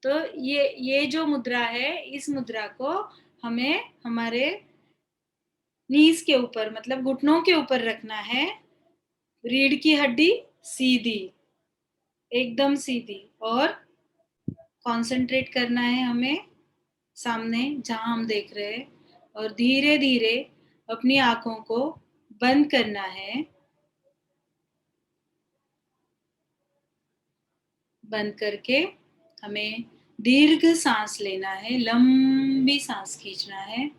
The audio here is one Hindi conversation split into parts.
तो ये जो मुद्रा है, इस मुद्रा को हमें हमारे नीज के ऊपर, मतलब घुटनों के ऊपर रखना है। रीढ़ की हड्डी सीधी, एकदम सीधी, और कंसंट्रेट करना है हमें सामने जहां हम देख रहे हैं, और धीरे धीरे अपनी आंखों को बंद करना है। बंद करके हमें दीर्घ सांस लेना है, लंबी सांस खींचना है।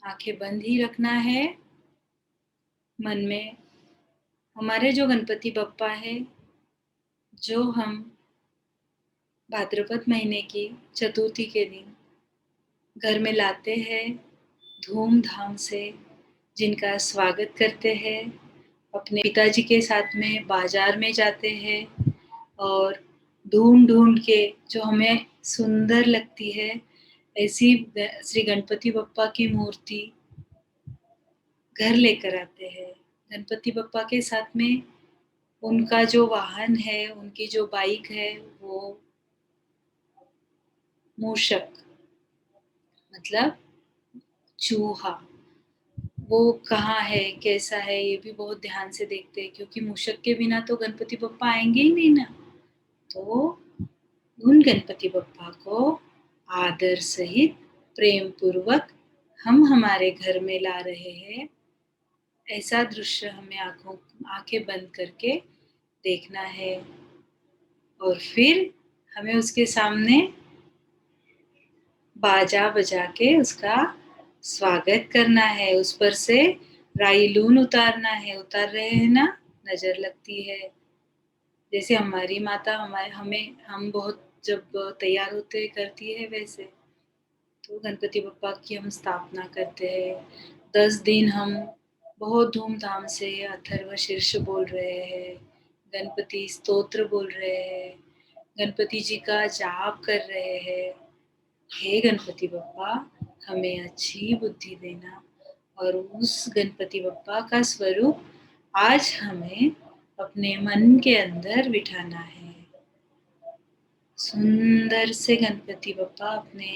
आंखें बंद ही रखना है। मन में हमारे जो गणपति बप्पा है, जो हम भाद्रपद महीने की चतुर्थी के दिन घर में लाते हैं, धूमधाम से जिनका स्वागत करते हैं, अपने पिताजी के साथ में बाजार में जाते हैं और ढूंढ ढूंढ के जो हमें सुंदर लगती है ऐसी श्री गणपति बप्पा की मूर्ति घर लेकर आते हैं। गणपति बप्पा के साथ में उनका जो वाहन है, उनकी जो बाइक है, वो मूषक, मतलब चूहा। वो कहाँ है, कैसा है, ये भी बहुत ध्यान से देखते हैं, क्योंकि मूषक के बिना तो गणपति बप्पा आएंगे ही नहीं ना। तो उन गणपति बप्पा को आदर सहित, प्रेम पूर्वक हम हमारे घर में ला रहे हैं, ऐसा दृश्य हमें आंखें बंद करके देखना है। और फिर हमें उसके सामने बाजा बजा के उसका स्वागत करना है। उस पर से राई लून उतारना है। उतार रहे हैं ना, नजर लगती है। जैसे हमारी माता हम बहुत जब तैयार होते करती है, वैसे तो गणपति बप्पा की हम स्थापना करते हैं। 10 दिन हम बहुत धूमधाम से अथर्व शीर्ष बोल रहे हैं, गणपति स्तोत्र बोल रहे हैं, गणपति जी का जाप कर रहे हैं। हे गणपति बप्पा, हमें अच्छी बुद्धि देना। और उस गणपति बप्पा का स्वरूप आज हमें अपने मन के अंदर बिठाना है। सुंदर से गणपति बप्पा अपने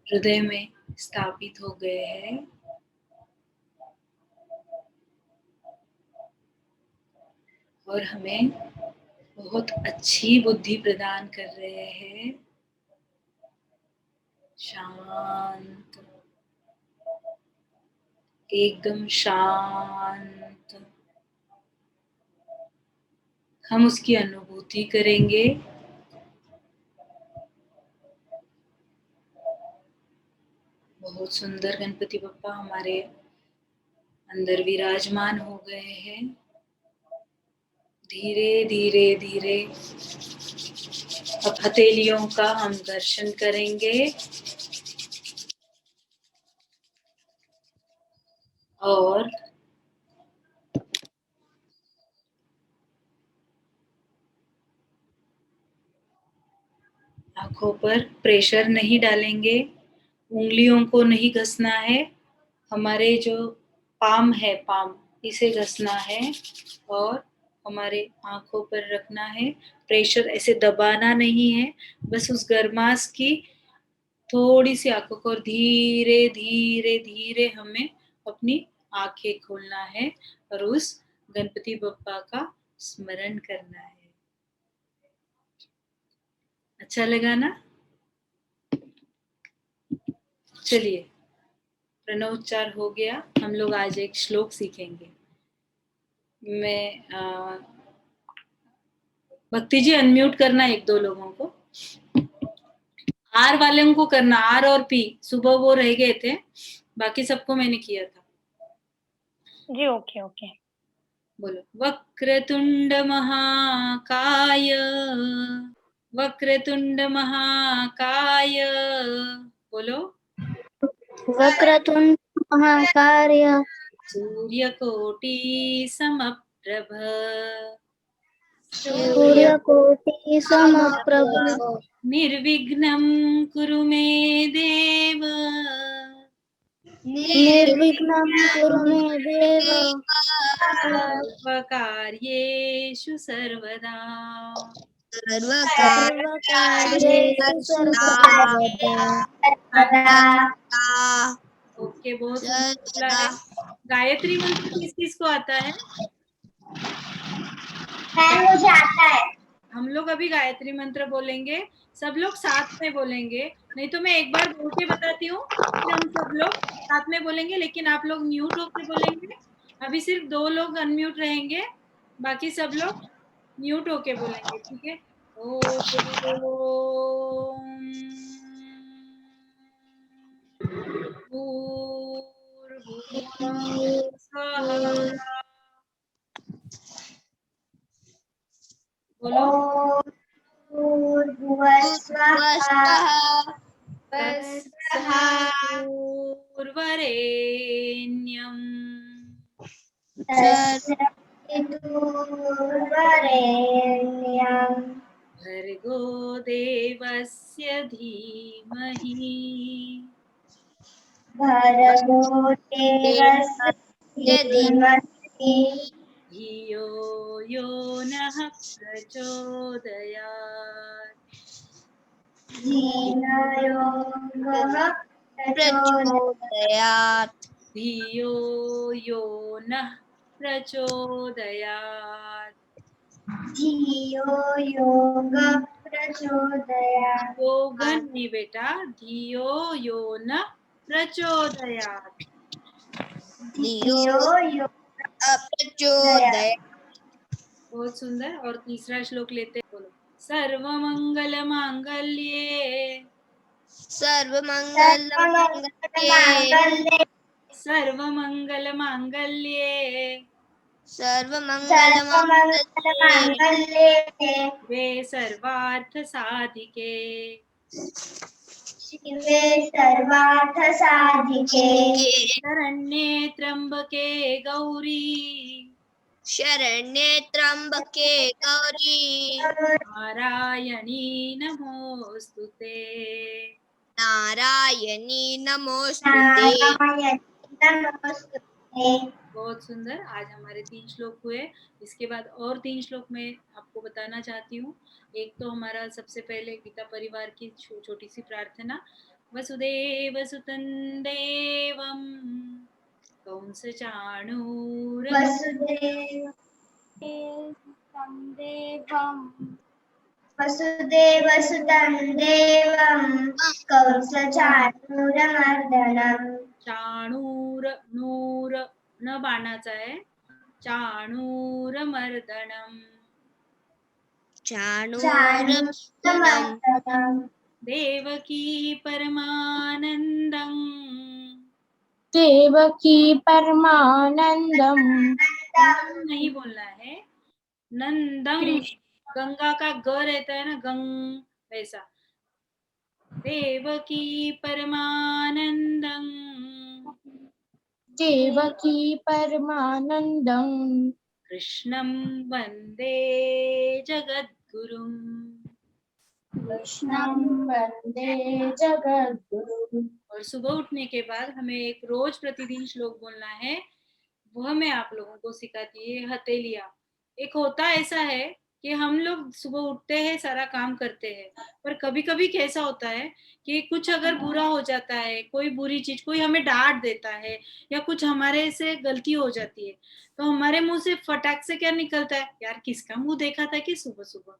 हृदय में स्थापित हो गए हैं। और हमें बहुत अच्छी बुद्धि प्रदान कर रहे हैं। शांत, एकदम शांत। हम उसकी अनुभूति करेंगे। बहुत सुंदर गणपति बप्पा हमारे अंदर विराजमान हो गए हैं। धीरे धीरे धीरे अब हथेलियों का हम दर्शन करेंगे और आंखों पर प्रेशर नहीं डालेंगे, उंगलियों को नहीं घसना है। हमारे जो पाम है, पाम इसे घसना है और हमारे आंखों पर रखना है। प्रेशर ऐसे दबाना नहीं है, बस उस गरमास की थोड़ी सी आंखों को धीरे धीरे धीरे हमें अपनी आंखें खोलना है और उस गणपति बप्पा का स्मरण करना है। अच्छा लगा ना? चलिए, प्रणवोच्चार हो गया। हम लोग आज एक श्लोक सीखेंगे। मैं भक्ति जी अनम्यूट करना एक दो लोगों को। आर वाले को करना, आर और पी सुबह वो रह गए थे, बाकी सबको मैंने किया था। जी ओके ओके। बोलो, वक्रतुंड महाकाय वक्रतुंड महाकाय, बोलो, वक्रतुंड महाकाय, सूर्यकोटि समप्रभ, सूर्यकोटि समप्रभ, निर्विघ्नं कुरु मे देव, निर्विघ्नं कुरु मे देव, सर्वकार्येषु सर्वदा। सर्वकार्येषु सर्वदा। ओके, बहुत सुंदर बोला है। गायत्री मंत्र किस किस को आता है? मुझे आता है। हम लोग अभी गायत्री मंत्र बोलेंगे, सब लोग साथ में बोलेंगे, नहीं तो मैं एक बार बोल के बताती हूँ, फिर हम सब लोग साथ में बोलेंगे, लेकिन आप लोग म्यूट होके बोलेंगे। अभी सिर्फ 2 लोग अनम्यूट रहेंगे, बाकी सब लोग म्यूट होके बोलेंगे, ठीक है? ओम भूर्भुवः स्वः, बोलो, तत्सवितुर्वरेण्यं भर्गो देवस्य धीमहि धियो यो नः प्रचोदयात्। धियो यो नः प्रचोदयात्। योग नहीं बेटा, धियो यो न प्रचोदयात्। बहुत सुंदर। और तीसरा श्लोक लेते, बोलो, सर्वमंगल मांगल्ये, सर्वमंगल मांगल्ये, वे सर्वार्थ साधिके, शरण्ये त्र्यंबके गौरी, शरण्ये गौरी, नारायणी नमोस्तुते। नारायणी नमोस्तुते। बहुत सुंदर। आज हमारे 3 श्लोक हुए। इसके बाद और 3 श्लोक मैं आपको बताना चाहती हूँ। एक तो हमारा सबसे पहले गीता परिवार की छोटी सी प्रार्थना, वसुदेव सुतं देवं कंस चाणूर, वसुदेवसुतं देवं कंसचाणूरमर्दनम्। चाणूर, नूर न बाणाचा आहे, चाणूरमर्दनम, चाणूरमर्दनम्। देवकी परमानंदं, देवकी परमानंदम, नहीं बोलना है, नंदं, गंगा का ग रहता है ना, गंग, वैसा, देवकी परमानंदं, देवकी परमानंदम, कृष्णं वंदे जगद्गुरुं। कृष्णं वंदे जगद्गुरु। और सुबह उठने के बाद हमें एक रोज प्रतिदिन श्लोक बोलना है, वह मैं आप लोगों को सिखाती है, हथेलिया। एक होता ऐसा है कि हम लोग सुबह उठते हैं, सारा काम करते हैं, पर कभी कभी कैसा होता है कि कुछ अगर बुरा हो जाता है, कोई बुरी चीज, कोई हमें डांट देता है या कुछ हमारे से गलती हो जाती है, तो हमारे मुंह से फटाक से क्या निकलता है, यार किसका मुंह देखा था कि सुबह सुबह,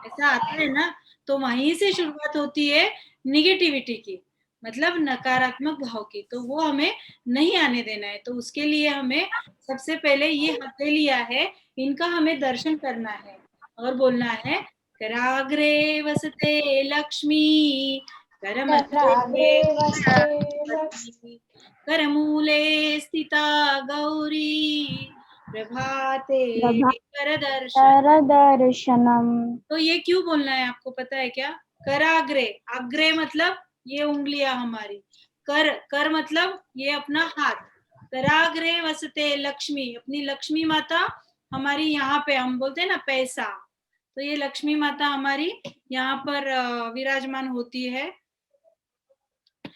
ऐसा आता है ना। तो वहीं से शुरुआत होती है निगेटिविटी की, मतलब नकारात्मक भाव की, तो वो हमें नहीं आने देना है। तो उसके लिए हमें सबसे पहले ये हथेलिया है, इनका हमें दर्शन करना है और बोलना है, कराग्रे वसते लक्ष्मी, कराग्रे करमध्ये वसते लक्ष्मी, करमूले स्थिता गौरी, प्रभाते करदर्शन। करदर्शनम। तो ये क्यों बोलना है आपको पता है क्या? कराग्रे, अग्रे मतलब ये उंगलियां हमारी, कर मतलब ये अपना हाथ। कराग्रे वसते लक्ष्मी, अपनी लक्ष्मी माता हमारी यहाँ पे, हम बोलते हैं ना पैसा, तो ये लक्ष्मी माता हमारी यहाँ पर विराजमान होती है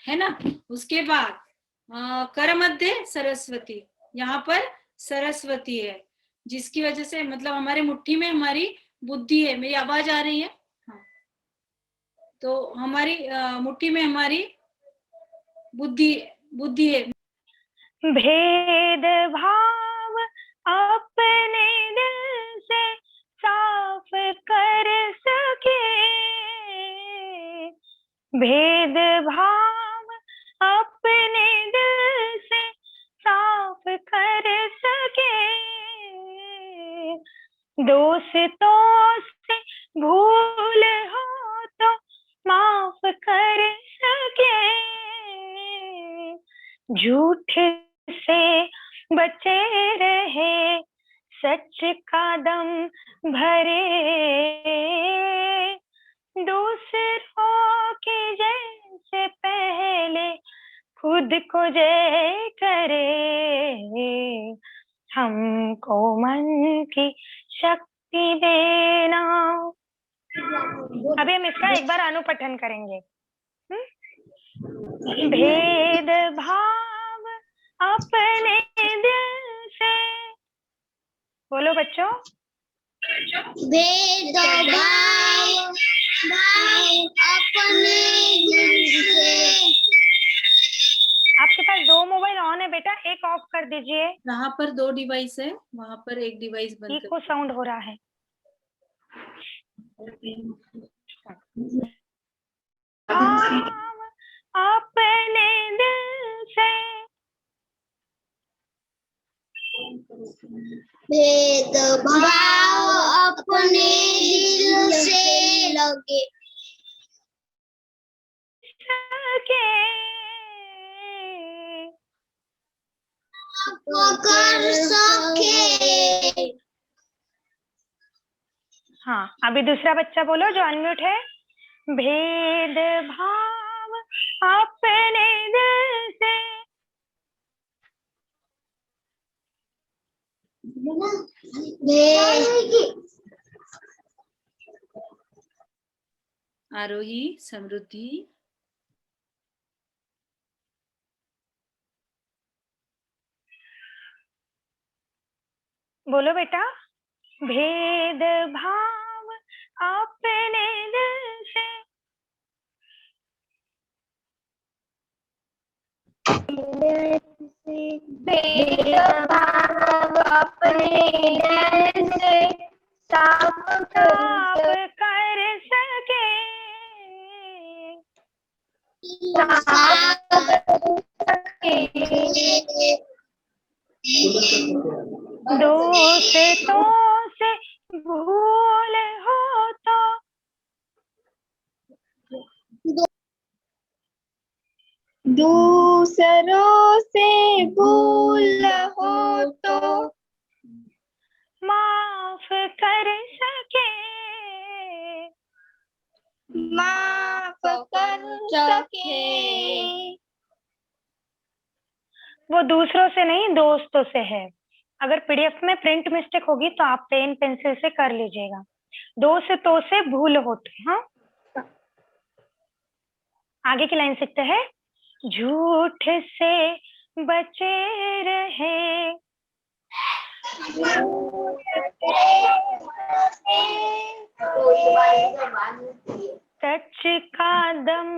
ना। उसके बाद कर मध्य सरस्वती, यहाँ पर सरस्वती है, जिसकी वजह से मतलब हमारे मुट्ठी में हमारी बुद्धि है। मेरी आवाज आ रही है? हाँ। तो हमारी मुट्ठी में हमारी बुद्धि है। भेद भाव अपने दिल से साफ कर सके, भेद भाव अपने दिल से साफ कर सके, दोस्तों से भूल हो तो माफ कर सके, झूठ से बचे रहे, सच का दम भरे, दूसरों के जैसे पहले खुद को जय करे, हमको मन की शक्ति देना। अभी हम इसका एक बार अनुपठन करेंगे। भेद भाव अपने दिल से, बोलो बच्चों, भेद भाव अपने दिल से। आपके पास 2 मोबाइल ऑन है बेटा, एक ऑफ कर दीजिए। यहाँ पर 2 डिवाइस है, वहां पर एक डिवाइस बंद इको साउंड हो रहा है। अपने दिल से, भेद भाव अपने दिल से लगे कर सके। हाँ, अभी दूसरा बच्चा बोलो जो अनम्यूट है। भेद भाव अपने दिल से, आरोही समृद्धि। बोलो बेटा, भेद भाव अपने दिल से, भेद भाव अपने दिल से साफ कर सके, दोस्तों से भूल हो तो, दूसरों से भूल हो तो माफ कर सके, माफ कर सके। वो दूसरों से नहीं, दोस्तों से है। अगर पीडीएफ में प्रिंट मिस्टेक होगी तो आप पेन पेंसिल से कर लीजिएगा। दोस्तों से भूल होती। हाँ, आगे की लाइन सीखते हैं। झूठ से बचे रहे, सच का दम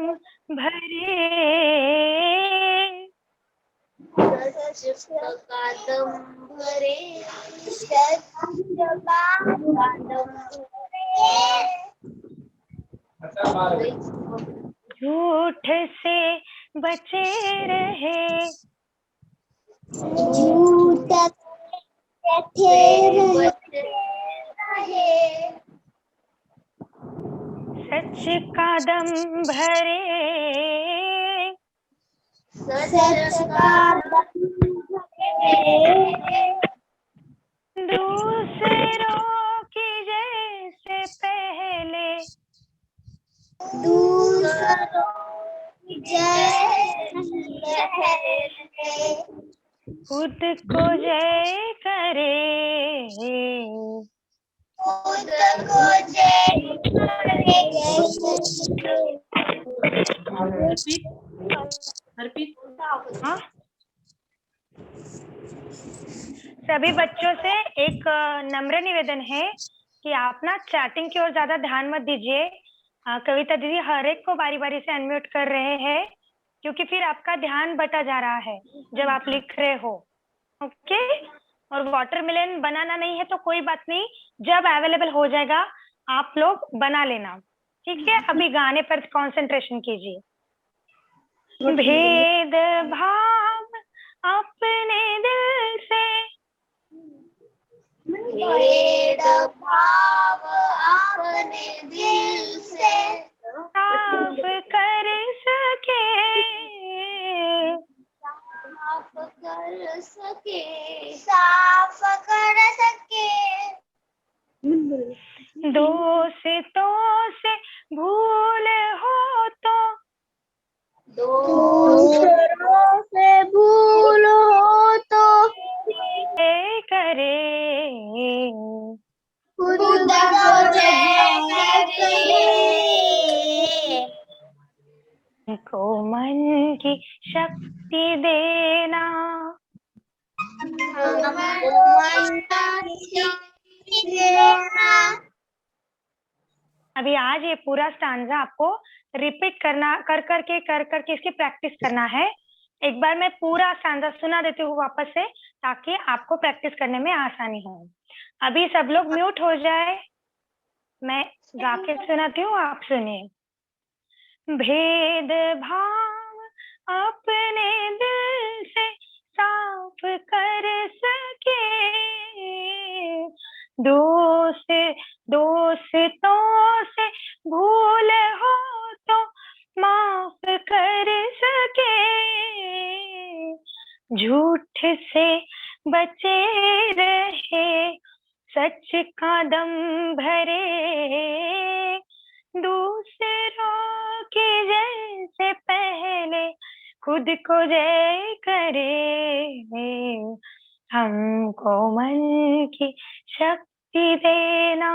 भरे, सच का दम भरे, सच का दम भरे, झूठ से बचे रहे, झूठ से बचे रहे, सच का दम भरे, सच का दम भरे, खुद को जय करे, खुद को जय करे। अर्पित हाँ, सभी बच्चों से एक नम्र निवेदन है कि आप ना चैटिंग की ओर ज्यादा ध्यान मत दीजिए। कविता दीदी हर एक को बारी बारी से अनम्यूट कर रहे हैं, क्योंकि फिर आपका ध्यान बटा जा रहा है जब आप लिख रहे हो। ओके, और वाटरमेलन बनाना नहीं है तो कोई बात नहीं, जब अवेलेबल हो जाएगा आप लोग बना लेना, ठीक है। अभी गाने पर कंसंट्रेशन कीजिए। भेद भाव अपने दिल से, भेद भाव अपने दिल से साफ कर सके, साफ कर सके, साफ कर सके। दोस्तों से भूल हो तो, दूसरों से भूल हो तो करे, खुद को जय करे। को मन की शक्ति देना, हमको मन की शक्ति देना। अभी आज ये पूरा स्टांजा आपको रिपीट करना, कर करके इसकी प्रैक्टिस करना है। एक बार मैं पूरा स्टांजा सुना देती हूँ वापस से, ताकि आपको प्रैक्टिस करने में आसानी हो। अभी सब लोग म्यूट हो जाए, मैं गा के सुनाती हूँ, आप सुनिए। भेद भाव अपने दिल से साफ कर सके, दोस्तों से भूल हो तो माफ कर सके, झूठ से बचे रहे, सच का दम भरे, दूसरों की जय से पहले खुद को जय करे, हमको मन की शक्ति देना।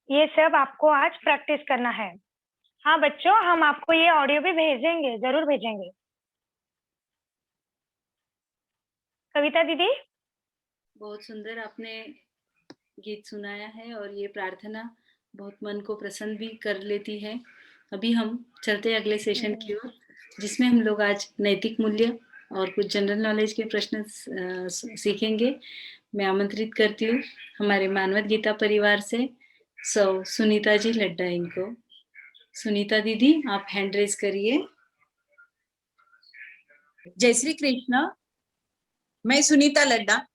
ये सब आपको आज प्रैक्टिस करना है। हाँ बच्चों, हम आपको ये ऑडियो भी भेजेंगे, जरूर भेजेंगे। कविता दीदी, बहुत सुंदर आपने गीत सुनाया है और ये प्रार्थना बहुत मन को प्रसन्न भी कर लेती है। अभी हम चलते हैं अगले सेशन की ओर, जिसमें हम लोग आज नैतिक मूल्य और कुछ जनरल नॉलेज के प्रश्न सीखेंगे। मैं आमंत्रित करती हूँ हमारे मानवत गीता परिवार से सुनीता जी लड्डा इनको। सुनीता दीदी, आप हैंड रेज करिए। जय श्री कृष्ण। मैं सुनीता लड्डा,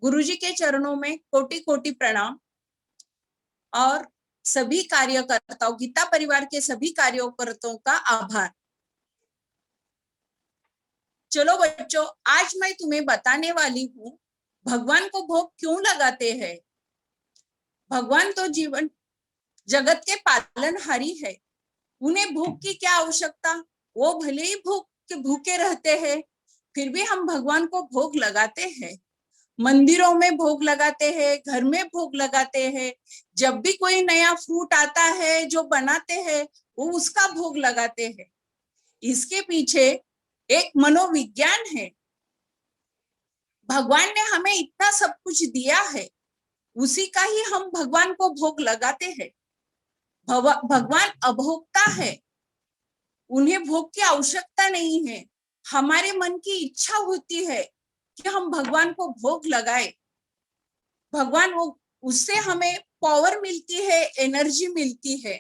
गुरुजी के चरणों में कोटि कोटि प्रणाम और सभी कार्यकर्ताओं, गीता परिवार के सभी कार्यकर्ताओं का आभार। चलो बच्चों, आज मैं तुम्हें बताने वाली हूँ भगवान को भोग क्यों लगाते हैं। भगवान तो जीवन जगत के पालनहारी है, उन्हें भूख की क्या आवश्यकता। वो भले ही भूखे रहते हैं, फिर भी हम भगवान को भोग लगाते हैं। मंदिरों में भोग लगाते हैं, घर में भोग लगाते हैं। जब भी कोई नया फ्रूट आता है जो बनाते हैं, वो उसका भोग लगाते हैं। इसके पीछे एक मनोविज्ञान है। भगवान ने हमें इतना सब कुछ दिया है, उसी का ही हम भगवान को भोग लगाते हैं। भगवान अभोक्ता है, उन्हें भोग की आवश्यकता नहीं है। हमारे मन की इच्छा होती है कि हम भगवान को भोग लगाए। भगवान उससे हमें पावर मिलती है, एनर्जी मिलती है।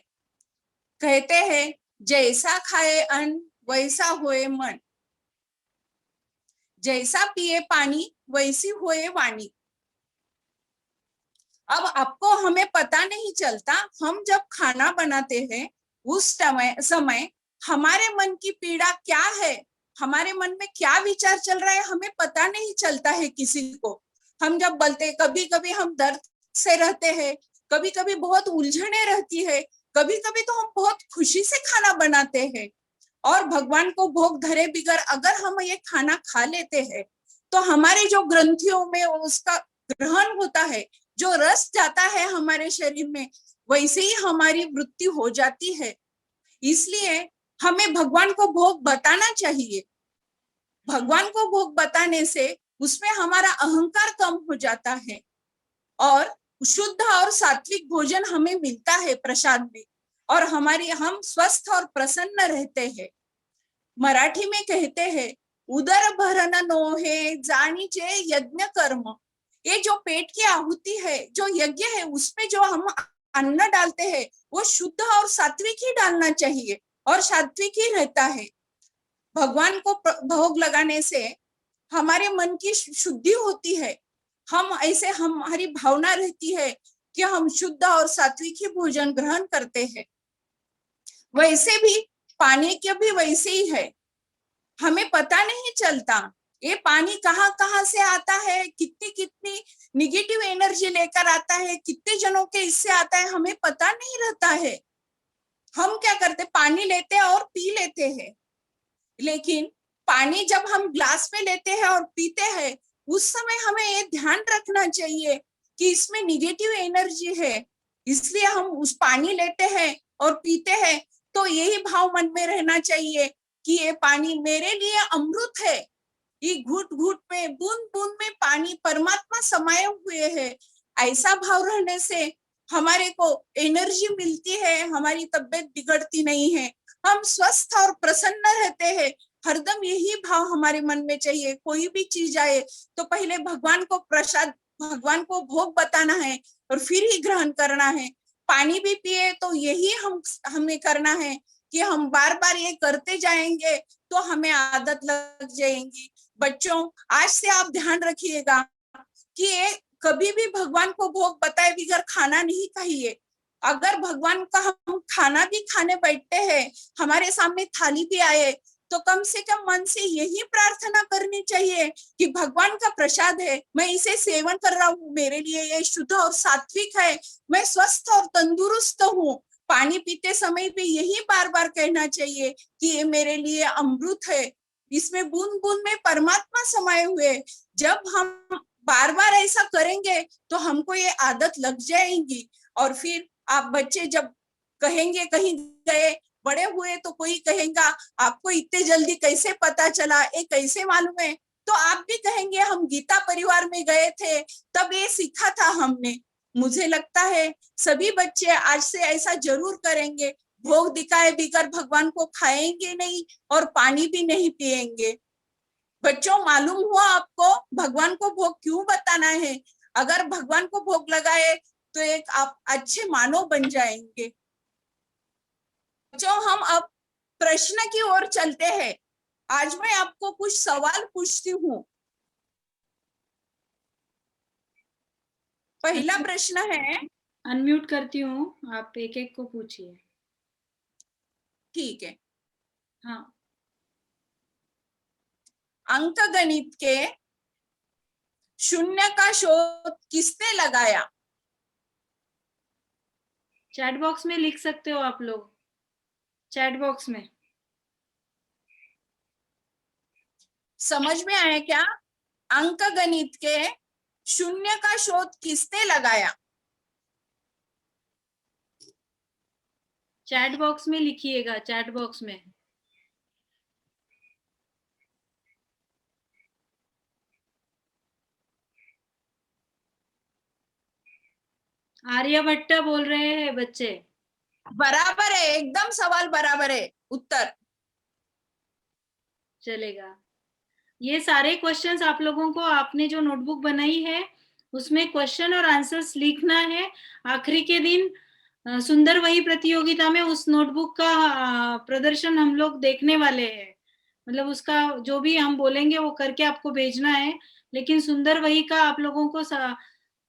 कहते हैं जैसा खाए अन्न वैसा होए मन, जैसा पिए पानी वैसी होए वाणी। अब आपको हमें पता नहीं चलता, हम जब खाना बनाते हैं उस समय हमारे मन की पीड़ा क्या है, हमारे मन में क्या विचार चल रहा है, हमें पता नहीं चलता है किसी को। हम जब बोलते, कभी कभी हम दर्द से रहते हैं, कभी कभी बहुत उलझने रहती है, कभी कभी तो हम बहुत खुशी से खाना बनाते हैं और भगवान को भोग धरे बिगर अगर हम ये खाना खा लेते हैं तो हमारे जो ग्रंथियों में उसका ग्रहण होता है, जो रस जाता है हमारे शरीर में, वैसे ही हमारी मृत्यु हो जाती है। इसलिए हमें भगवान को भोग बताना चाहिए। भगवान को भोग बताने से उसमें हमारा अहंकार कम हो जाता है और शुद्ध और सात्विक भोजन हमें मिलता है प्रसाद में, और हम स्वस्थ और प्रसन्न रहते हैं। मराठी में कहते हैं, उदर भरण नोहे जानीचे यज्ञ कर्म। ये जो पेट की आहुति है, जो यज्ञ है, उसमें जो हम अन्न डालते हैं वो शुद्ध और सात्विक ही डालना चाहिए और सात्विक ही रहता है। भगवान को भोग लगाने से हमारे मन की शुद्धि होती है। हम ऐसे हमारी भावना रहती है कि हम शुद्ध और सात्विक ही भोजन ग्रहण करते हैं। वैसे भी पानी के भी वैसे ही है, हमें पता नहीं चलता ये पानी कहाँ कहाँ से आता है, कितनी कितनी निगेटिव एनर्जी लेकर आता है, कितने जनों के इससे आता है, हमें पता नहीं रहता है। हम क्या करते, पानी लेते हैं और पी लेते हैं। लेकिन पानी जब हम ग्लास में लेते हैं और पीते हैं, उस समय हमें ये ध्यान रखना चाहिए कि इसमें निगेटिव एनर्जी है, इसलिए हम उस पानी लेते हैं और पीते हैं। तो यही भाव मन में रहना चाहिए कि ये पानी मेरे लिए अमृत है। ये घुट घुट में, बूंद बूंद में पानी परमात्मा समाये हुए है। ऐसा भाव रहने से हमारे को एनर्जी मिलती है, हमारी तबीयत बिगड़ती नहीं है, हम स्वस्थ और प्रसन्न रहते हैं। हरदम यही भाव हमारे मन में चाहिए। कोई भी चीज आए तो पहले भगवान को प्रसाद, भगवान को भोग बताना है और फिर ही ग्रहण करना है। पानी भी पिए तो यही हमें करना है कि हम बार बार ये करते जाएंगे तो हमें आदत लग जाएगी। बच्चों, आज से आप ध्यान रखिएगा कि ये कभी भी भगवान को भोग बताए बगैर खाना नहीं चाहिए। अगर भगवान का हम खाना भी खाने बैठते हैं, हमारे सामने थाली भी आए, तो कम से कम मन से यही प्रार्थना करनी चाहिए कि भगवान का प्रसाद है, मैं इसे सेवन कर रहा हूँ, मेरे लिए ये शुद्ध और सात्विक है, मैं स्वस्थ और तंदुरुस्त हूँ। पानी पीते समय भी यही बार बार कहना चाहिए कि ये मेरे लिए अमृत है, इसमें बूंद बूंद में परमात्मा समाये हुए। जब हम बार बार ऐसा करेंगे तो हमको ये आदत लग जाएगी। और फिर आप बच्चे जब कहेंगे, कहीं गए बड़े हुए तो कोई कहेगा आपको इतने जल्दी कैसे पता चला, ये कैसे मालूम है, तो आप भी कहेंगे हम गीता परिवार में गए थे, तब ये सीखा था हमने। मुझे लगता है सभी बच्चे आज से ऐसा जरूर करेंगे, भोग दिखाए बिगर भगवान को खाएंगे नहीं और पानी भी नहीं पिएंगे। बच्चों, मालूम हुआ आपको भगवान को भोग क्यों बताना है? अगर भगवान को भोग लगाए तो एक आप अच्छे मानव बन जाएंगे। बच्चों, हम अब प्रश्न की ओर चलते हैं। आज मैं आपको कुछ सवाल पूछती हूँ। पहला प्रश्न है, अनम्यूट करती हूँ, आप एक एक को पूछिए। ठीक है। हाँ। अंक गणित के शून्य का शोध किसने लगाया? चैट बॉक्स में लिख सकते हो आप लोग, चैट बॉक्स में। समझ में आया क्या? अंक गणित के शून्य का शोध किसने लगाया? चैट बॉक्स में लिखिएगा, चैट बॉक्स में। आर्यभट्ट बोल रहे हैं बच्चे। बराबर है, एकदम सवाल बराबर है, उत्तर चलेगा। ये सारे क्वेश्चंस आप लोगों को, आपने जो नोटबुक बनाई है उसमें क्वेश्चन और आंसर्स लिखना है। आखिरी के दिन सुंदर वही प्रतियोगिता में उस नोटबुक का प्रदर्शन हम लोग देखने वाले हैं। मतलब उसका जो भी हम बोलेंगे वो करके आपको भेजना है। लेकिन सुंदर वही का आप लोगों को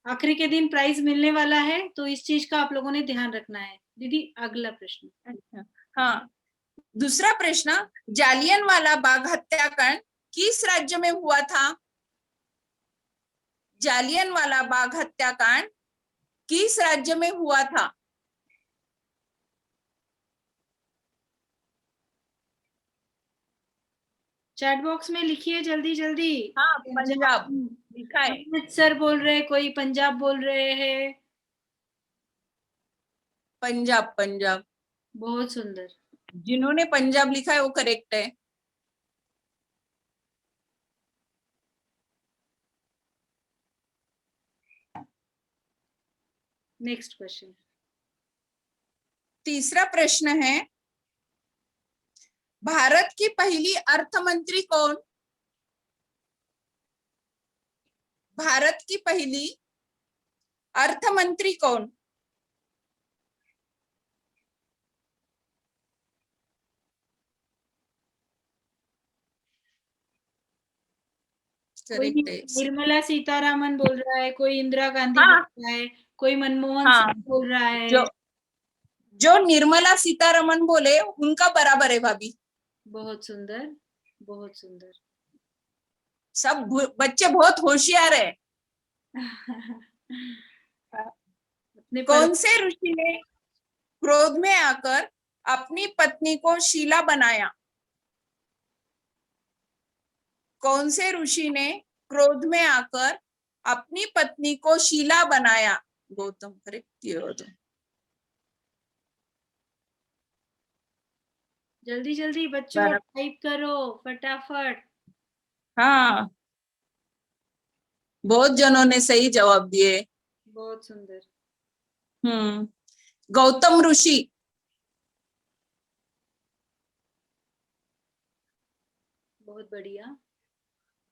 आखिरी के दिन प्राइज मिलने वाला है, तो इस चीज का आप लोगों ने ध्यान रखना है। दीदी, अगला प्रश्न। अच्छा, हाँ। दूसरा प्रश्न, जालियनवाला बाग हत्याकांड किस राज्य में हुआ था? जालियनवाला बाग हत्याकांड किस राज्य में हुआ था? चैट बॉक्स में लिखिए जल्दी जल्दी। हाँ, पंजाब लिखा है। अमृतसर बोल रहे, कोई पंजाब बोल रहे हैं। पंजाब, पंजाब। बहुत सुंदर। जिन्होंने पंजाब लिखा है वो करेक्ट है। Next question. तीसरा प्रश्न है, भारत की पहली अर्थ मंत्री कौन? भारत की पहली अर्थ मंत्री कौन? कोई करेक्ट है। निर्मला सीतारामन बोल रहा है, कोई इंदिरा गांधी हाँ, बोल रहा है, कोई मनमोहन हाँ, सिंह बोल रहा है। जो निर्मला सीतारमन बोले उनका बराबर है भाभी। बहुत सुंदर, बहुत सुंदर। सब बच्चे बहुत होशियार है। अपने कौन से ऋषि ने क्रोध में आकर अपनी पत्नी को शीला बनाया? कौन से ऋषि ने क्रोध में आकर अपनी पत्नी को शीला बनाया? गौतम, करेक्ट ये हो तो। जल्दी जल्दी बच्चों टाइप करो फटाफट। हाँ, बहुत जनों ने सही जवाब दिए। बहुत सुंदर। गौतम ऋषि। बहुत बढ़िया।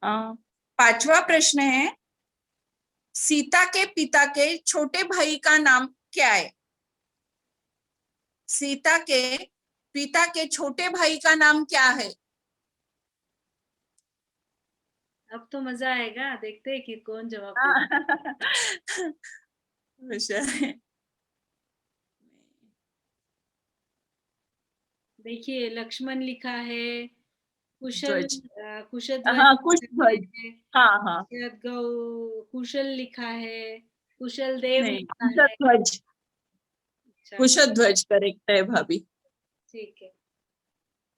पांचवा प्रश्न है, सीता के पिता के छोटे भाई का नाम क्या है? सीता के पिता के छोटे भाई का नाम क्या है? अब तो मजा आएगा, देखते हैं कि कौन जवाब देता है। देखिए लक्ष्मण लिखा है, कुशल कुशध्वज हाँ, कुशध्वज। हाँ, हाँ, कुशल लिखा है, कुशल देव नहीं, लिखा है। कुशध्वज। अच्छा, कुशध्वज करेक्ट है भाभी। ठीक है।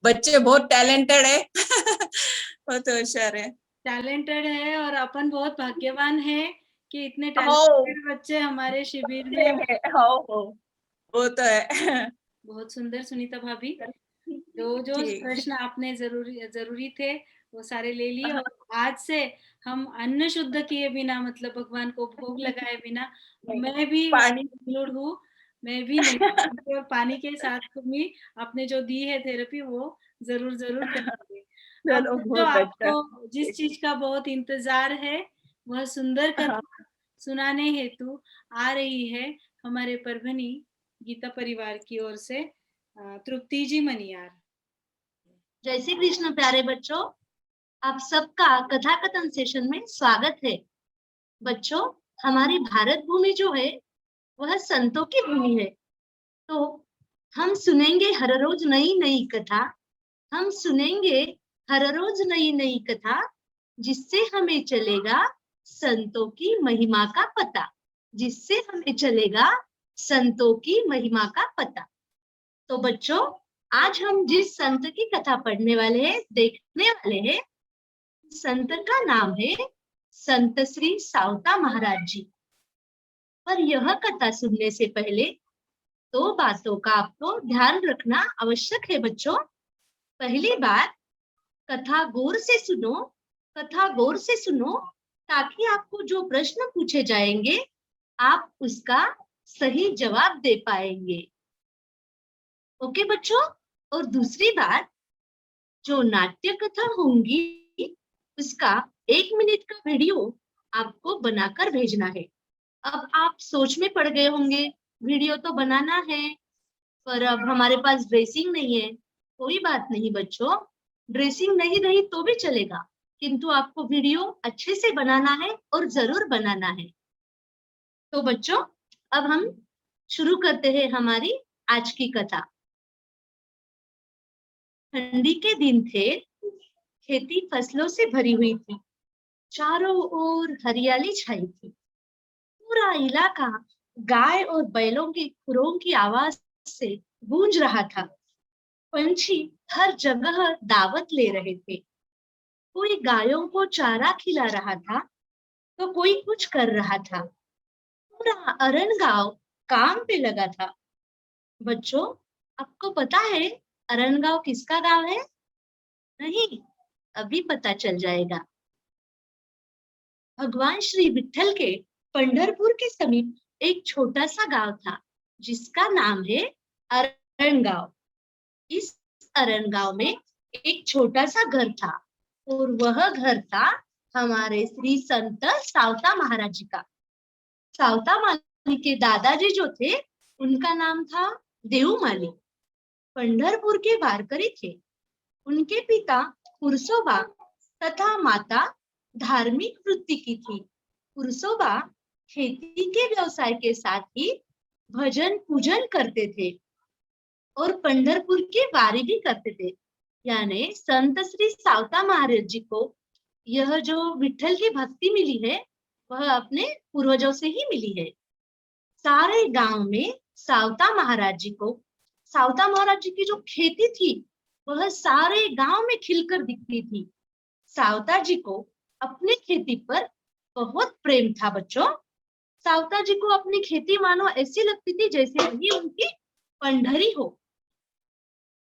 बच्चे बहुत टैलेंटेड है। बहुत होशियार है। टैलेंटेड है और अपन बहुत भाग्यवान है कि इतने टैलेंटेड बच्चे हमारे शिविर में। वो तो है। बहुत सुंदर सुनीता भाभी। जो प्रश्न आपने जरूरी थे वो सारे ले लिए। और आज से हम अन्न शुद्ध किए बिना, मतलब भगवान को भोग लगाए बिना, मैं भी पानी इंक्लूड हूँ, मैं भी नहीं। और पानी के साथ भी आपने जो दी है थेरेपी वो जरूर जरूर करेंगे। अब चलो, तो बहुत अच्छा। आपको जिस चीज का बहुत इंतजार है वह सुंदर कथा सुनाने हेतु आ रही है हमारे परभनी गीता परिवार की ओर से तृप्ति जी मनियार। जय श्री कृष्ण प्यारे बच्चों, आप सबका कथा कथन सेशन में स्वागत है। बच्चों, हमारी भारत भूमि जो है वह संतों की भूमि है। तो हम सुनेंगे हर रोज नई नई कथा, हम सुनेंगे हर रोज नई नई कथा, जिससे हमें चलेगा संतों की महिमा का पता, जिससे हमें चलेगा संतों की महिमा का पता। तो बच्चों, आज हम जिस संत की कथा पढ़ने वाले हैं, देखने वाले हैं, संत का नाम है संत श्री सावता महाराज जी। पर यह कथा सुनने से पहले दो बातों का आपको ध्यान रखना आवश्यक है बच्चों। पहली बात, कथा गौर से सुनो, कथा गौर से सुनो, ताकि आपको जो प्रश्न पूछे जाएंगे आप उसका सही जवाब दे पाएंगे। ओके बच्चों। और दूसरी बात, जो नाट्य कथा होंगी उसका 1 मिनट का वीडियो आपको बनाकर भेजना है। अब आप सोच में पड़ गए होंगे, वीडियो तो बनाना है पर अब हमारे पास ड्रेसिंग नहीं है। कोई बात नहीं बच्चों, ड्रेसिंग नहीं रही तो भी चलेगा, किंतु आपको वीडियो अच्छे से बनाना है और जरूर बनाना है। तो बच्चों, अब हम शुरू करते हैं हमारी आज की कथा। ठंडी के दिन थे, खेती फसलों से भरी हुई थी, चारों ओर हरियाली छाई थी, पूरा इलाका गाय और बैलों की खुरों की आवाज से गूंज रहा था। पंछी हर जगह दावत ले रहे थे। कोई गायों को चारा खिला रहा था तो कोई कुछ कर रहा था। पूरा अरनगांव काम पे लगा था। बच्चों, आपको पता है अरनगांव किसका गांव है? नहीं, अभी पता चल जाएगा। भगवान श्री विठ्ठल के पंढरपुर के समीप एक छोटा सा गांव था जिसका नाम है अरनगांव। इस अरनगांव में एक छोटा सा घर था और वह घर था हमारे श्री संत सावता महाराज जी का। सावता माली के दादाजी जो थे उनका नाम था देवमाली। पंढरपुर के वारकरी थे। उनके पिता पुरसोबा तथा माता धार्मिक वृत्ति की थी। पुरसोबा खेती के व्यवसाय के साथ ही भजन पूजन करते थे और पंढरपुर की वारी भी करते थे। यानी संत श्री सावता महाराज जी को यह जो विठ्ठल की भक्ति मिली है वह अपने पूर्वजों से ही मिली है। सारे गांव में सावता महाराज जी की जो खेती थी वह सारे गांव में खिलकर दिखती थी। सावता जी को अपनी खेती पर बहुत प्रेम था। बच्चों, सावता जी को अपनी खेती मानो ऐसी लगती थी जैसे वही उनकी पंढरी हो।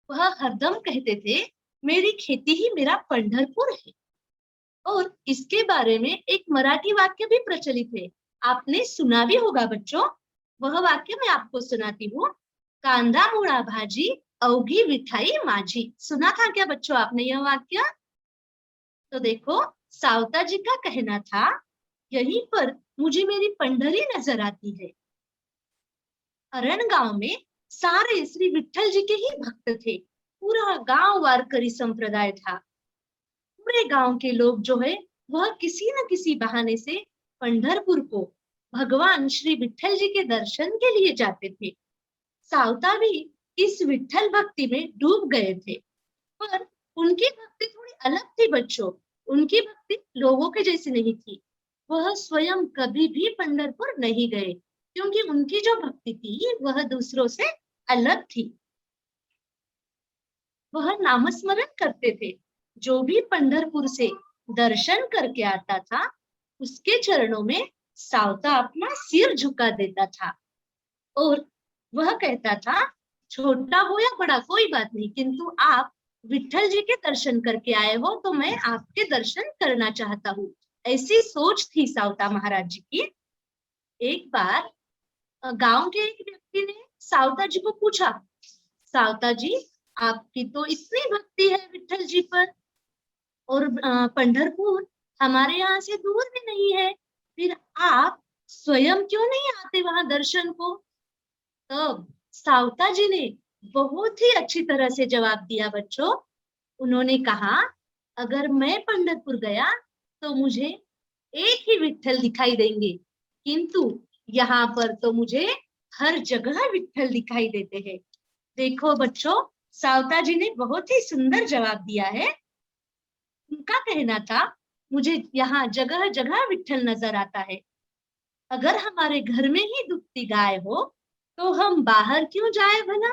वह हरदम कहते थे, मेरी खेती ही मेरा पंढरपुर है। और इसके बारे में एक मराठी वाक्य भी प्रचलित है, आपने सुना भी होगा बच्चों। वह वाक्य मैं आपको सुनाती हूँ। कांदा मुळा भाजी अवघी विठाई माझी। सुना था क्या बच्चों आपने यह वाक्य? तो देखो, सावता जी का कहना था, यहीं पर मुझे मेरी पंढरी नजर आती है। अरनगांव में सारे श्री विठ्ठल जी के ही भक्त थे। पूरा गांव वारकरी संप्रदाय था। पूरे गांव के लोग जो है वह किसी न किसी बहाने से पंढरपुर को भगवान श्री विठ्ठल जी के दर्शन के लिए जाते थे। सावता भी इस विठ्ठल भक्ति में डूब गए थे, पर उनकी भक्ति थोड़ी अलग थी बच्चों। उनकी भक्ति लोगों के जैसी नहीं थी। वह स्वयं कभी भी पंढरपुर नहीं गए क्योंकि उनकी जो भक्ति थी वह दूसरों से अलग थी। वह नामस्मरण करते थे। जो भी पंढरपुर से दर्शन करके आता था उसके चरणों में सावता अपना सिर झुका देता था और वह कहता था, छोटा हो या बड़ा कोई बात नहीं, किंतु आप विठ्ठल जी के दर्शन करके आए हो तो मैं आपके दर्शन करना चाहता हूँ। ऐसी सोच थी सावता महाराज जी की। एक बार गांव के एक व्यक्ति ने सावता जी को पूछा, सावता जी, आपकी तो इतनी भक्ति है विठ्ठल जी पर और पंढरपुर हमारे यहाँ से दूर भी नहीं है, फिर आप स्वयं क्यों नहीं आते वहां दर्शन को? तब सावता जी ने बहुत ही अच्छी तरह से जवाब दिया बच्चों। उन्होंने कहा, अगर मैं पंढरपुर गया तो मुझे एक ही विठ्ठल दिखाई देंगे, किंतु यहाँ पर तो मुझे हर जगह विठ्ठल दिखाई देते हैं। देखो बच्चों, सावता जी ने बहुत ही सुंदर जवाब दिया है। उनका कहना था, मुझे यहाँ जगह जगह विठ्ठल नजर आता है। अगर हमारे घर में ही दुखती गाय हो तो हम बाहर क्यों जाए भला?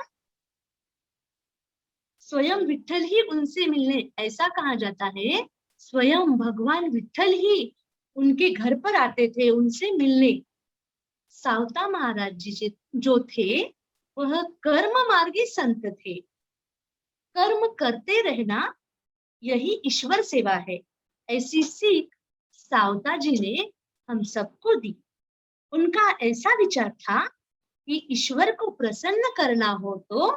स्वयं विठ्ठल ही उनसे मिलने, ऐसा कहा जाता है, स्वयं भगवान विठ्ठल ही उनके घर पर आते थे उनसे मिलने। सावता महाराज जी जो थे वह कर्म मार्गी संत थे। कर्म करते रहना यही ईश्वर सेवा है, ऐसी सीख सावता जी ने हम सबको दी। उनका ऐसा विचार था कि ईश्वर को प्रसन्न करना हो तो,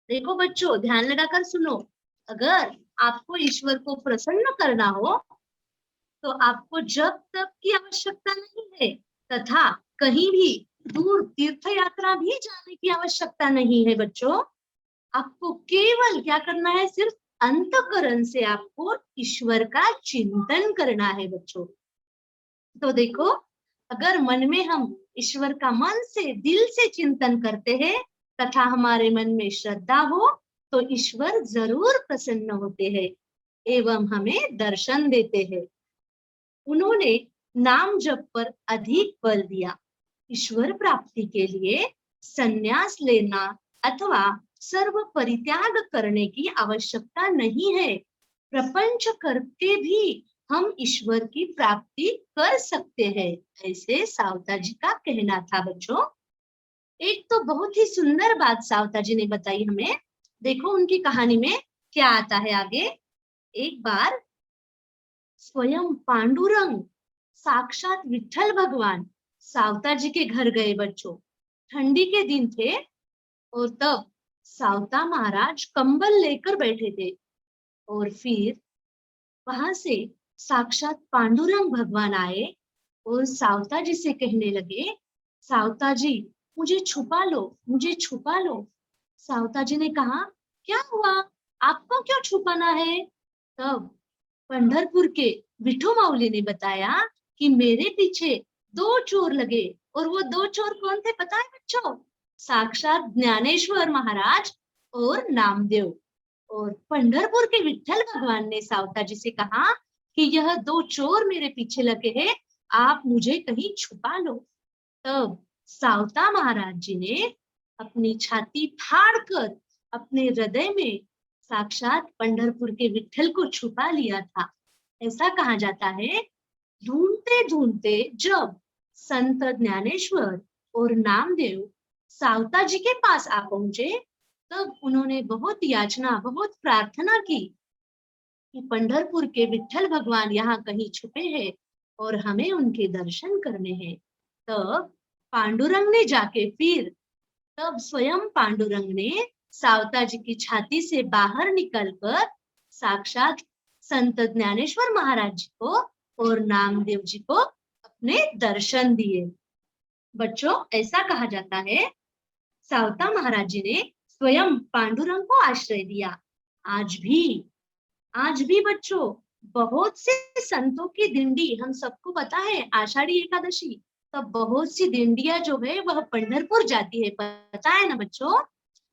देखो बच्चों ध्यान लगाकर सुनो, अगर आपको ईश्वर को प्रसन्न करना हो तो आपको जप तप की आवश्यकता नहीं है तथा कहीं भी दूर तीर्थ यात्रा भी जाने की आवश्यकता नहीं है बच्चों। आपको केवल क्या करना है, सिर्फ अंतःकरण से आपको ईश्वर का चिंतन करना है बच्चों। तो देखो, अगर मन में हम ईश्वर का मन से दिल से चिंतन करते हैं तथा हमारे मन में श्रद्धा हो तो ईश्वर जरूर प्रसन्न होते हैं एवं हमें दर्शन देते हैं। उन्होंने नाम जप पर अधिक बल दिया। ईश्वर प्राप्ति के लिए संन्यास लेना अथवा सर्व परित्याग करने की आवश्यकता नहीं है। प्रपंच करके भी हम ईश्वर की प्राप्ति कर सकते हैं, ऐसे सावता जी का कहना था बच्चों। एक तो बहुत ही सुंदर बात सावता जी ने बताई हमें। देखो उनकी कहानी में क्या आता है आगे। एक बार स्वयं पांडुरंग साक्षात विठ्ठल भगवान सावता जी के घर गए बच्चों। ठंडी के दिन थे और तब सावता महाराज कंबल लेकर बैठे थे और फिर वहां से साक्षात पांडुरंग भगवान आए और सावता जी से कहने लगे, सावता जी मुझे छुपा लो, मुझे छुपा लो। सावता जी ने कहा, क्या हुआ, आपको क्यों छुपाना है? तब पंढरपुर के विठू माउली ने बताया कि मेरे पीछे 2 चोर लगे और वो 2 चोर कौन थे पता है बच्चों? साक्षात ज्ञानेश्वर महाराज और नामदेव। और पंढरपुर के विठ्ठल भगवान ने सावता जी से कहा कि यह 2 चोर मेरे पीछे लगे हैं, आप मुझे कहीं छुपा लो। तब सावता महाराज जी ने अपनी छाती फाड़कर अपने हृदय में साक्षात पंढरपुर के विठ्ठल को छुपा लिया था। ऐसा कहा जाता है, ढूंढते ढूंढते जब संत ज्ञानेश्वर और नामदेव सावता जी के पास आ पहुंचे, तब उन्होंने बहुत याचना, बहुत प्रार्थना की कि पंढरपुर के विठ्ठल भगवान यहाँ कहीं छुपे हैं और हमें उनके दर्शन करने हैं। तब पांडुरंग ने जाके फिर तब स्वयं पांडुरंग ने सावता जी की छाती से बाहर निकलकर साक्षात संत ज्ञानेश्वर महाराज जी को और नामदेव जी को अपने दर्शन दिए। बच्चों ऐसा कहा जाता है, सावता महाराज जी ने स्वयं पांडुरंग को आश्रय दिया। आज भी बच्चों बहुत से संतों की दिंडी, हम सबको पता है आषाढ़ी एकादशी, तब बहुत सी दिंडियां जो है वह पंढरपुर जाती है, पता है ना बच्चों?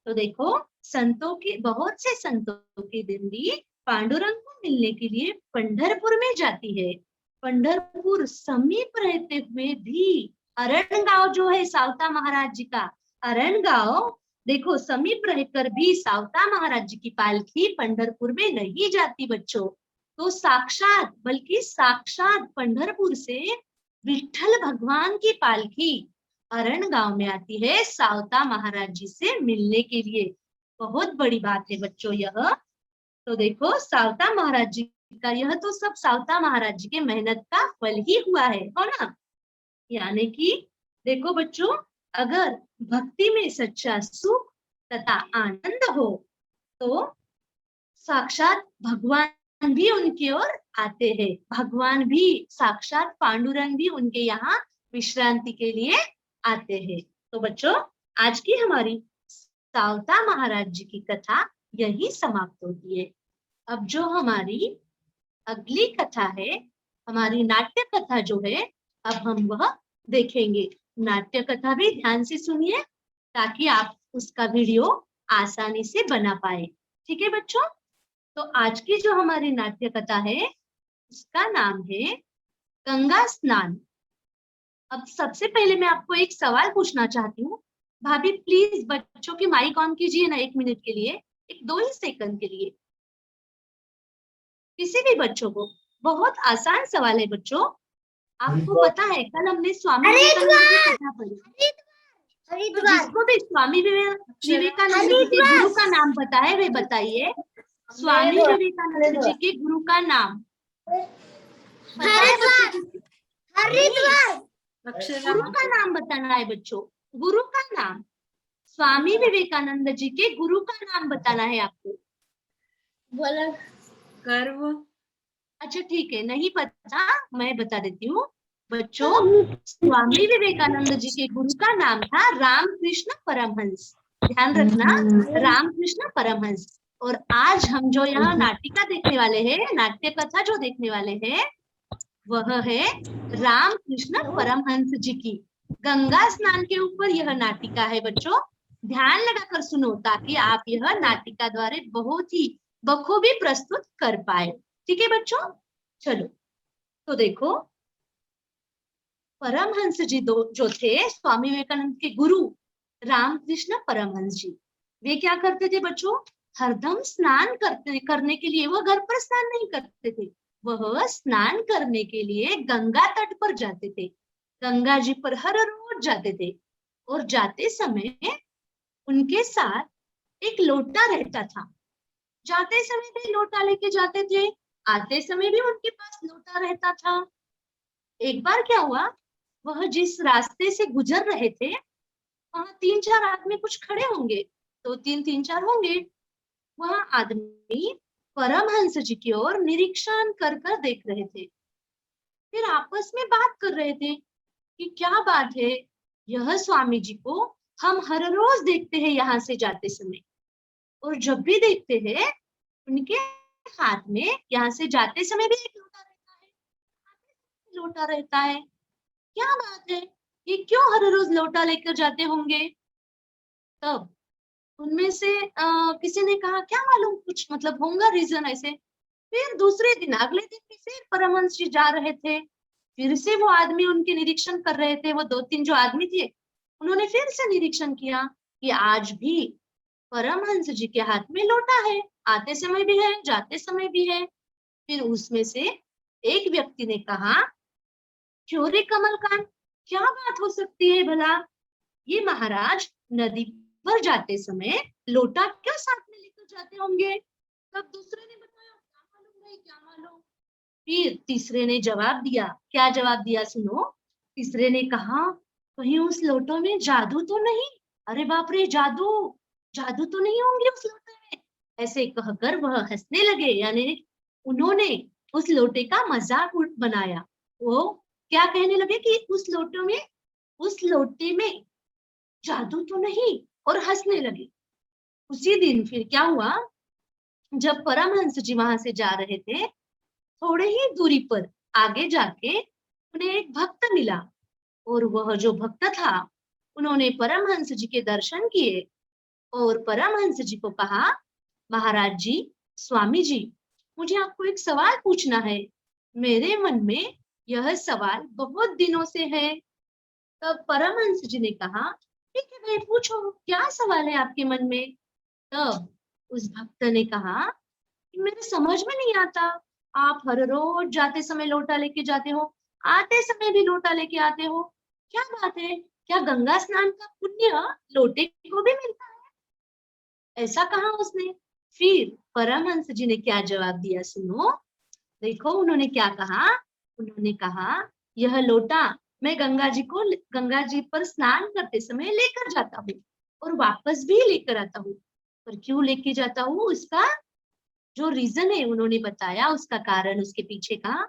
तो देखो संतों की, बहुत से संतों की दिंडी पांडुरंग को मिलने के लिए पंढरपुर में जाती है। पंढरपुर समीप रहते हुए भी अरण गांव जो है सावता महाराज जी का, अरण गांव देखो समीप रहकर भी सावता महाराज जी की पालकी पंढरपुर में नहीं जाती बच्चों। तो साक्षात, बल्कि साक्षात पंढरपुर से विठ्ठल भगवान की पालकी अरण गांव में आती है सावता महाराज जी से मिलने के लिए। बहुत बड़ी बात है बच्चों यह। तो देखो सावता महाराज जी का यह तो सब सावता महाराज जी के मेहनत का फल ही हुआ है, हो ना? यानी कि देखो बच्चों, अगर भक्ति में सच्चा सुख तथा आनंद हो तो साक्षात भगवान भी उनकी ओर आते हैं। भगवान भी, साक्षात पांडुरंग भी उनके यहाँ विश्रांति के लिए आते हैं। तो बच्चों आज की हमारी सावता महाराज जी की कथा यही समाप्त होती है। अब जो हमारी अगली कथा है, हमारी नाट्य कथा जो है, अब हम वह देखेंगे। नाट्य कथा भी ध्यान से सुनिए ताकि आप उसका वीडियो आसानी से बना पाए। ठीक है बच्चों? तो आज की जो हमारी नाट्य कथा है उसका नाम है गंगा स्नान। अब सबसे पहले मैं आपको एक सवाल पूछना चाहती हूँ। भाभी प्लीज बच्चों की माइक ऑन कीजिए ना 1 मिनट के लिए, 2 ही सेकंड के लिए, किसी भी बच्चों को। बहुत आसान सवाल है बच्चों। आपको पता है कल हमने स्वामी विवेकानंद की कथा पढ़ी, तो जिसको भी स्वामी विवेकानंद जी के गुरु का नाम पता है वे बताइए। स्वामी विवेकानंद जी के गुरु का नाम गुरु का नाम बताना है बच्चों, गुरु का नाम। स्वामी विवेकानंद जी के गुरु का नाम बताना है आपको। गर्व। अच्छा ठीक है, नहीं पता मैं बता देती हूँ बच्चों। स्वामी विवेकानंद जी के गुरु का नाम था रामकृष्ण परमहंस। ध्यान रखना, रामकृष्ण परमहंस। और आज हम जो यहाँ नाटिका देखने वाले हैं, नाट्य कथा जो देखने वाले हैं, वह है रामकृष्ण परमहंस जी की गंगा स्नान के ऊपर यह नाटिका है बच्चों। ध्यान लगाकर सुनो ताकि आप यह नाटिका द्वारा बहुत ही बखूबी प्रस्तुत कर पाए। ठीक है बच्चों? चलो तो देखो, परमहंस जी जो थे स्वामी विवेकानंद के गुरु रामकृष्ण परमहंस जी, वे क्या करते थे बच्चों? हरदम स्नान करने के लिए वह घर पर स्नान नहीं करते थे, वह स्नान करने के लिए गंगा तट पर जाते थे, गंगा जी पर हर रोज जाते थे। और जाते समय उनके साथ एक लोटा रहता था, जाते समय भी लोटा लेके जाते थे, आते समय भी उनके पास लोटा रहता था। एक बार क्या हुआ, वह जिस रास्ते से गुजर रहे थे वहां 3-4 आदमी कुछ खड़े होंगे, 2-3 होंगे। वहां आदमी परमहंस जी की ओर निरीक्षण कर देख रहे थे, फिर आपस में बात कर रहे थे कि क्या बात है, यह स्वामी जी को हम हर रोज देखते हैं यहाँ से जाते समय, और जब भी देखते हैं उनके हाथ में यहाँ से जाते समय भी एक लोटा रहता है, लोटा रहता है। क्या बात है, ये क्यों हर रोज लोटा लेकर जाते होंगे? तब उनमें से किसी ने कहा क्या मालूम, कुछ मतलब होगा रीजन ऐसे। फिर दूसरे दिन, अगले दिन भी फिर परमहंस जी जा रहे थे, फिर से वो आदमी उनके निरीक्षण कर रहे थे, वो 2-3 जो आदमी थे उन्होंने फिर से निरीक्षण किया कि आज भी परमहंस जी के हाथ में लोटा है, आते समय भी है जाते समय भी है। फिर उसमें से एक व्यक्ति ने कहा, क्यों रे कमलकांत, क्या बात हो सकती है भला, ये महाराज नदी पर जाते समय लोटा क्यों साथ में लेकर जाते होंगे? तब दूसरे ने बताया, क्या मालूम भाई, क्या मालूम। फिर तीसरे ने जवाब दिया, क्या जवाब दिया सुनो। तीसरे ने कहा, कहीं उस लोटो में जादू तो नहीं? अरे बाप रे, जादू जादू तो नहीं होंगे उस लोटे में? ऐसे कहकर वह हंसने लगे, यानी उन्होंने उस लोटे का मजाक बनाया। वो क्या कहने लगे कि उस लोटे में जादू तो नहीं, और हंसने लगे। उसी दिन फिर क्या हुआ, जब परमहंस जी वहां से जा रहे थे, थोड़े ही दूरी पर आगे जाके उन्हें एक भक्त मिला, और वह जो भक्त था उन्होंने परमहंस जी के दर्शन किए और परमहंस जी को कहा, महाराज जी, स्वामी जी, मुझे आपको एक सवाल पूछना है, मेरे मन में यह सवाल बहुत दिनों से है। तब परमहंस जी ने कहा, ठीक है भाई, पूछो क्या सवाल है आपके मन में। तब उस भक्त ने कहा कि मेरे समझ में नहीं आता, आप हर रोज जाते समय लोटा लेके जाते हो, आते समय भी लोटा लेके आते हो, क्या बात है, क्या गंगा स्नान का पुण्य लोटे को भी मिलता है? ऐसा कहा उसने। फिर परमहंस जी ने क्या जवाब दिया सुनो, देखो उन्होंने क्या कहा। उन्होंने कहा, यह लोटा मैं गंगा जी पर स्नान करते समय लेकर जाता हूँ और वापस भी लेकर आता हूँ। पर क्यों लेके जाता हूँ, उसका जो रीजन है उन्होंने बताया, उसका कारण उसके पीछे का,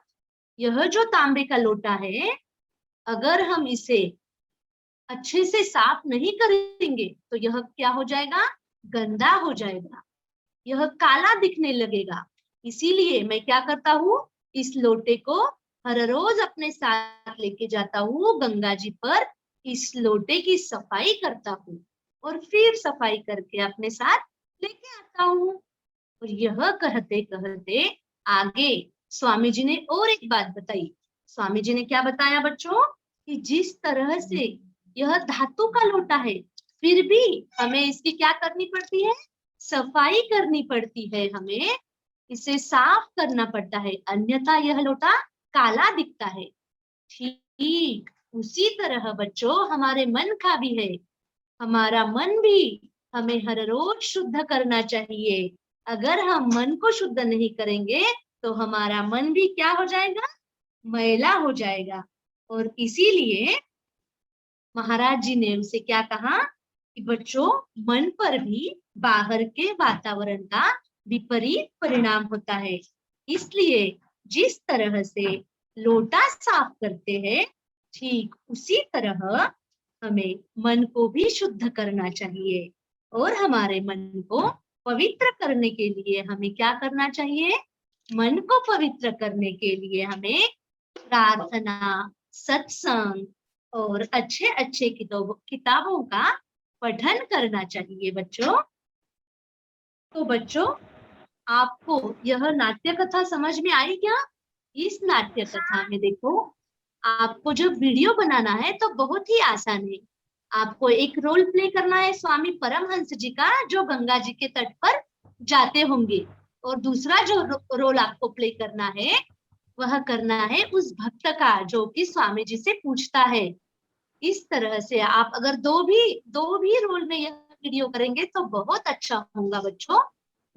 यह जो तांबे का लोटा है, अगर हम इसे अच्छे से साफ नहीं करेंगे तो यह क्या हो जाएगा, गंदा हो जाएगा, यह काला दिखने लगेगा। इसीलिए मैं क्या करता हूँ, इस लोटे को हर रोज अपने साथ लेके जाता हूँ गंगा जी पर, इस लोटे की सफाई करता हूँ और फिर सफाई करके अपने साथ लेके आता हूँ। और यह कहते कहते आगे स्वामी जी ने और एक बात बताई। स्वामी जी ने क्या बताया बच्चों, कि जिस तरह से यह धातु का लोटा है, फिर भी हमें इसकी क्या करनी पड़ती है, सफाई करनी पड़ती है, हमें इसे साफ करना पड़ता है, अन्यथा यह लोटा काला दिखता है। ठीक उसी तरह बच्चों हमारे मन का भी है, हमारा मन भी हमें हर रोज शुद्ध करना चाहिए। अगर हम मन को शुद्ध नहीं करेंगे तो हमारा मन भी क्या हो जाएगा, मैला हो जाएगा। और इसीलिए महाराज जी ने उसे क्या कहा कि बच्चों, मन पर भी बाहर के वातावरण का विपरीत परिणाम होता है, इसलिए जिस तरह से लोटा साफ करते हैं, ठीक उसी तरह हमें मन को भी शुद्ध करना चाहिए। और हमारे मन को पवित्र करने के लिए हमें क्या करना चाहिए, मन को पवित्र करने के लिए हमें प्रार्थना, सत्संग और अच्छे अच्छे किताबों का पठन करना चाहिए बच्चों। तो बच्चों, आपको यह नाट्य कथा समझ में आई क्या? इस नाट्य कथा में देखो, आपको जब वीडियो बनाना है तो बहुत ही आसान है। आपको एक रोल प्ले करना है स्वामी परमहंस जी का, जो गंगा जी के तट पर जाते होंगे, और दूसरा जो रोल आपको प्ले करना है वह करना है उस भक्त का जो कि स्वामी जी से पूछता है। इस तरह से आप अगर दो भी रोल में यह वीडियो करेंगे तो बहुत अच्छा होगा बच्चों।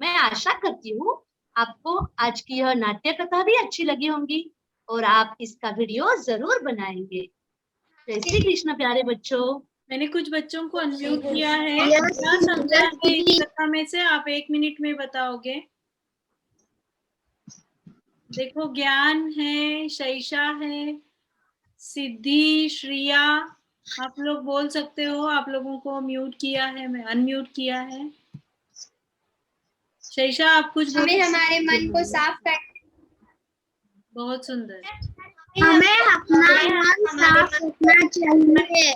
मैं आशा करती हूँ आपको आज की यह नाट्य कथा भी अच्छी लगी होंगी और आप इसका वीडियो जरूर बनाएंगे। जय श्री कृष्ण प्यारे बच्चों। मैंने कुछ बच्चों को अनम्यूट किया है। क्या समझा है इस कथा में से, आप 1 मिनट में बताओगे? देखो, ज्ञान है, शैशा है, सिद्धि, श्रिया, आप लोग बोल सकते हो। आप लोगों को म्यूट किया है, मैं अनम्यूट किया है। शैशा, आप कुछ हमें बोलो। हमारे मन को साफ कर, बहुत सुंदर। हमें अपना मन साफ रखना चाहिए।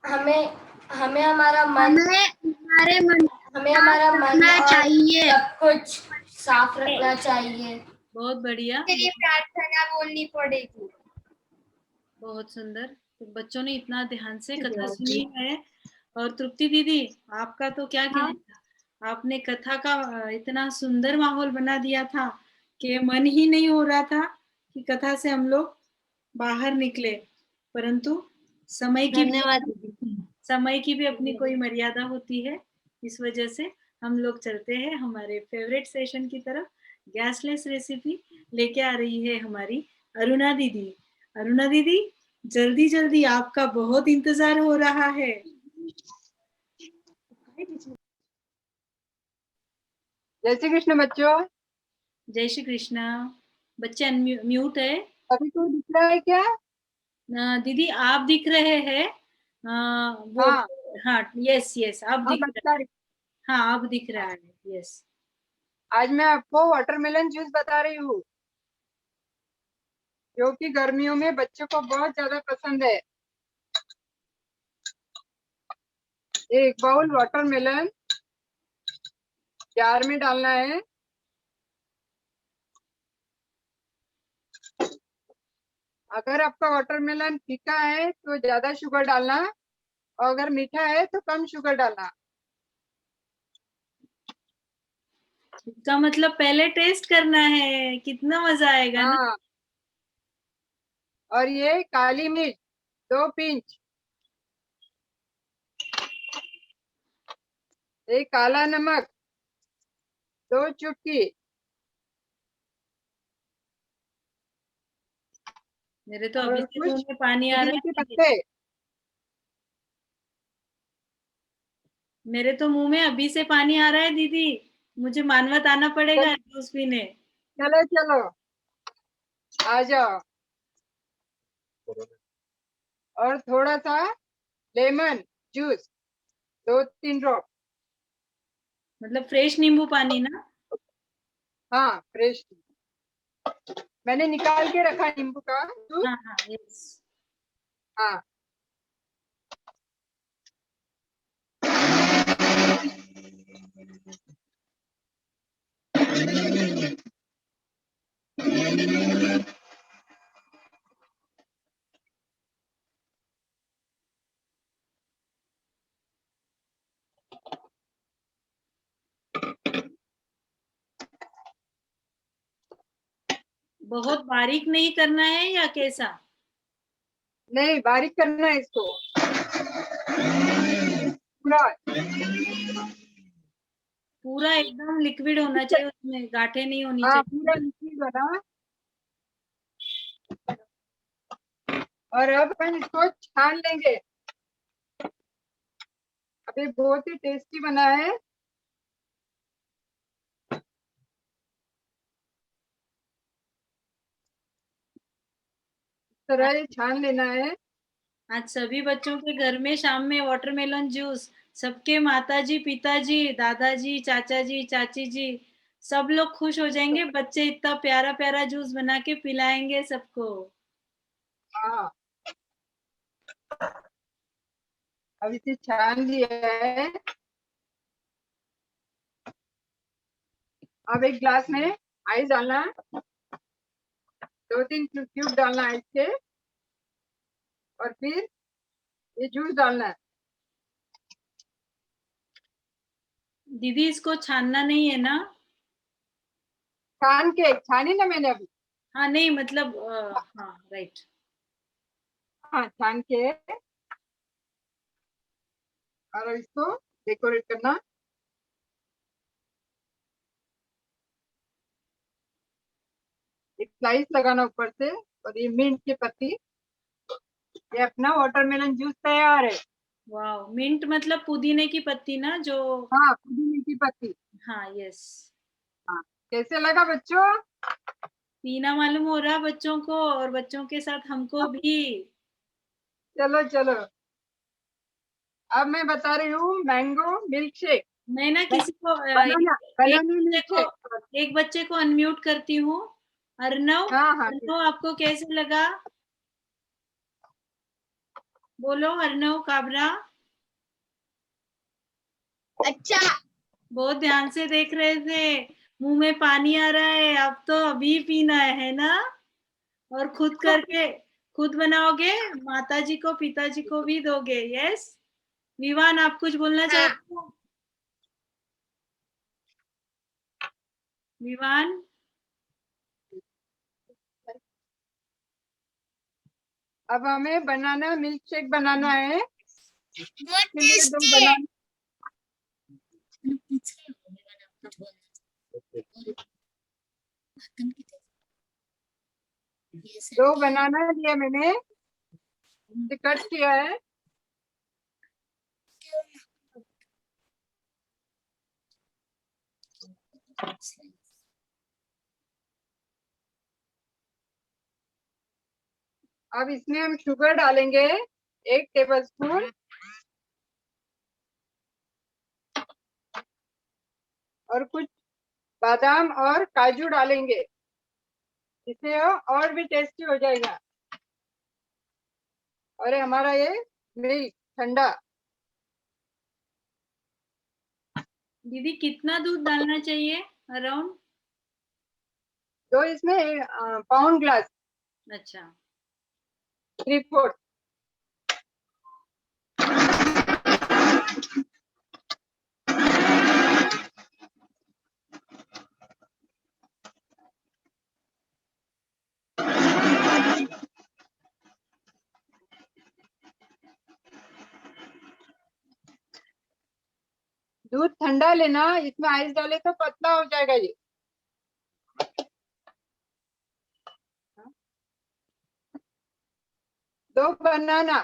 हमें हमें हमारा मन हमें हमारा मन रखना और चाहिए, सब कुछ साफ रखना चाहिए। बहुत बढ़िया, के लिए प्रार्थना बोलनी पड़ेगी। बहुत सुंदर। तो बच्चों ने इतना ध्यान से कथा सुनी है। और तृप्ति दीदी, आपका तो क्या कहना था? आपने कथा का इतना सुंदर माहौल बना दिया था कि मन ही नहीं हो रहा था कि कथा से हम लोग बाहर निकले। परंतु समय की धन्यवाद। समय की भी अपनी कोई मर्यादा होती है। इस वजह से हम लोग चलते हैं हमारे फेवरेट सेशन की तरफ। गैसलेस रेसिपी लेके आ रही है हमारी अरुणा दीदी। अरुणा दीदी, जल्दी जल्दी, आपका बहुत इंतजार हो रहा है। जय श्री कृष्ण बच्चों। जय श्री कृष्णा। बच्चे अनम्यूट है। अभी कोई दिख रहा है क्या? दीदी, आप दिख रहे हैं। वो, हाँ, हाँ, यस यस, आप हाँ दिख रहे हैं। हाँ, आप दिख रहा है, यस। आज मैं आपको वाटरमेलन जूस बता रही हूँ, जो कि गर्मियों में बच्चों को बहुत ज्यादा पसंद है। एक बाउल वाटरमेलन जार में डालना है। अगर आपका वाटरमेलन फीका है तो ज्यादा शुगर डालना, और अगर मीठा है तो कम शुगर डालना। इसका मतलब पहले टेस्ट करना है, कितना मजा आएगा ना। हाँ, और ये काली मिर्च 2 पिंच, एक काला नमक 2 चुटकी, मेरे तो अभी और से कुछ मुंह में पानी आ पुदीने रहा के है। पत्ते। मेरे तो मुंह में अभी से पानी आ रहा है दीदी। मुझे मानवत आना पड़ेगा जूस पीने। चलो चलो, आ जाओ। और थोड़ा सा लेमन जूस 2-3 ड्रॉप। मतलब फ्रेश नींबू पानी ना? हाँ, फ्रेश। मैंने निकाल के रखा नींबू का जूस। हाँ हाँ, यस। हाँ, बहुत बारीक नहीं करना है या कैसा? नहीं, बारीक करना है इसको पूरा। पूरा एकदम लिक्विड होना चाहिए, उसमें गांठें नहीं होनी हाँ, चाहिए। पूरा लिक्विड बना। और अब अपन इसको छान लेंगे। अभी बहुत ही टेस्टी बना है। इस तरह ये छान लेना है। आज सभी बच्चों के घर में शाम में वाटरमेलन जूस। सबके माताजी, पिताजी, दादाजी, चाचा जी, चाची जी, सब लोग खुश हो जाएंगे। बच्चे इतना प्यारा प्यारा जूस बना के पिलाएंगे सबको। हाँ, अब इसे छान लिया है। अब एक ग्लास में आइस डालना। 2-3 क्यूब डालना है इसके, और फिर ये जूस डालना है। दीदी इसको छानना नहीं है ना? छानी ना मैंने अभी। हाँ नहीं मतलब हाँ राइट। हाँ, छान के और इसको डेकोरेट करना। एक स्लाइस लगाना ऊपर से, और ये मिंट की पत्ती। ये अपना वाटरमेलन जूस तैयार है। वाह, मिंट मतलब पुदीने की पत्ती ना जो? हाँ, पुदीने की पत्ती। हाँ यस। हाँ, कैसे लगा बच्चों? पीना मालूम हो रहा बच्चों को, और बच्चों के साथ हमको भी। चलो चलो, अब मैं बता रही हूँ मैंगो मिल्क शेक। मैं ना किसी को बनाना मिल्क शेक। एक बच्चे को अनम्यूट करती हूँ। अर्नव, हाँ हाँ, अर्नव आपको कैसे लगा? बोलो अर्नव काबरा। अच्छा। बहुत ध्यान से देख रहे थे, मुंह में पानी आ रहा है, अब तो अभी पीना है ना? और खुद करके खुद बनाओगे, माताजी को पिताजी को भी दोगे? यस। विवान आप कुछ बोलना चाहते हो? विवान? अब हमें बनाना मिल्क शेक बनाना है। इसके लिए 2 बनाना, 2 बनाना लिया मैंने, इसे कट किया है। अब इसमें हम शुगर डालेंगे 1 टेबलस्पून, और कुछ बादाम और काजू डालेंगे, इससे और भी टेस्टी हो जाएगा। और हमारा ये मिल्क ठंडा। दीदी कितना दूध डालना चाहिए अराउंड? तो इसमें पाउंड ग्लास, अच्छा। 3/4। दूध ठंडा लेना, इसमें आइस डाले तो पतला हो जाएगा ये। दो बनाना,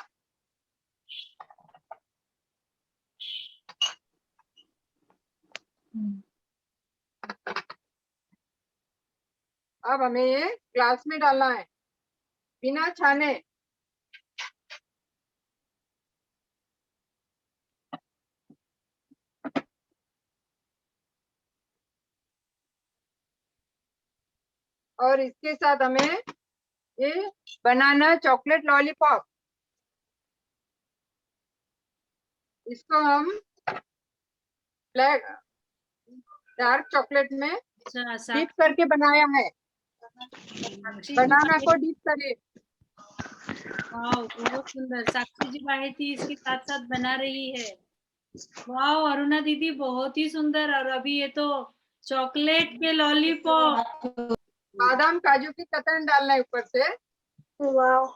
अब हमें ये ग्लास में डालना है बिना छाने। और इसके साथ हमें ये बनाना चॉकलेट लॉलीपॉप, इसको हम ब्लैक डार्क चॉकलेट में अच्छा डीप करके बनाया है। बनाना को डीप करे। वाह बहुत सुंदर, साक्षी जी बाहेती इसके साथ साथ बना रही है। वाह अरुणा दीदी बहुत ही सुंदर। और अभी ये तो चॉकलेट के लॉलीपॉप। बादाम काजू की कतरन डालना है ऊपर से। वाह।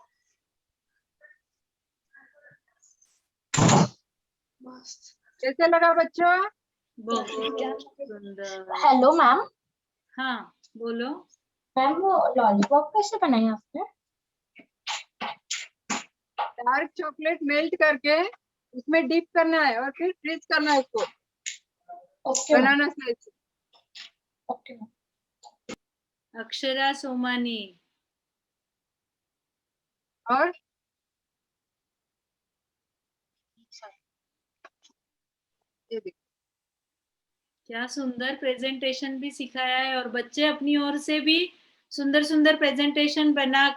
कैसे लगा बच्चों? बहुत सुंदर। Hello ma'am. हाँ बोलो। मैम वो लॉलीपॉप कैसे बनाए आपने? डार्क चॉकलेट मेल्ट करके उसमें डीप करना है, और फिर फ्रीज करना है उसको ओके बनाना स्लाइस। ओके। अक्षरा सोमानी। और ये देखो, क्या सुंदर प्रेजेंटेशन भी सिखाया है, और बच्चे अपनी ओर से भी सुंदर सुंदर प्रेजेंटेशन बना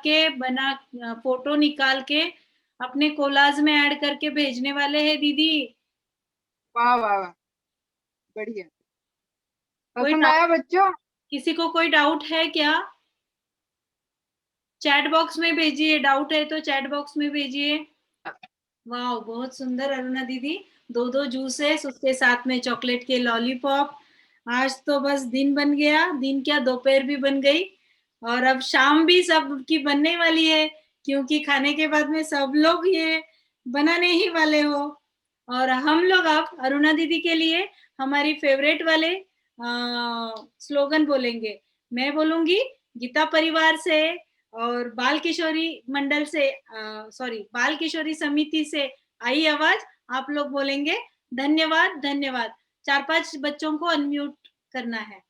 फोटो निकाल के अपने कोलाज में ऐड करके भेजने वाले हैं दीदी। वाह वाह वाह, बढ़िया। कोई पसंद आया बच्चों? किसी को कोई डाउट है क्या? चैट बॉक्स में भेजिए, डाउट है तो चैट बॉक्स में भेजिए। वाह, बहुत सुंदर अरुणा दीदी, 2 जूसेस, उसके साथ में चॉकलेट के लॉलीपॉप। आज तो बस दिन बन गया, दिन क्या दोपहर भी बन गई, और अब शाम भी सबकी बनने वाली है, क्योंकि खाने के बाद में सब लोग ये बनाने ही वाले हो। और हम लोग अब अरुणा दीदी के लिए हमारी फेवरेट वाले स्लोगन बोलेंगे। मैं बोलूंगी गीता परिवार से और बाल किशोरी मंडल से, सॉरी, बाल किशोरी समिति से आई आवाज, आप लोग बोलेंगे धन्यवाद धन्यवाद। 4-5 बच्चों को अनम्यूट करना है।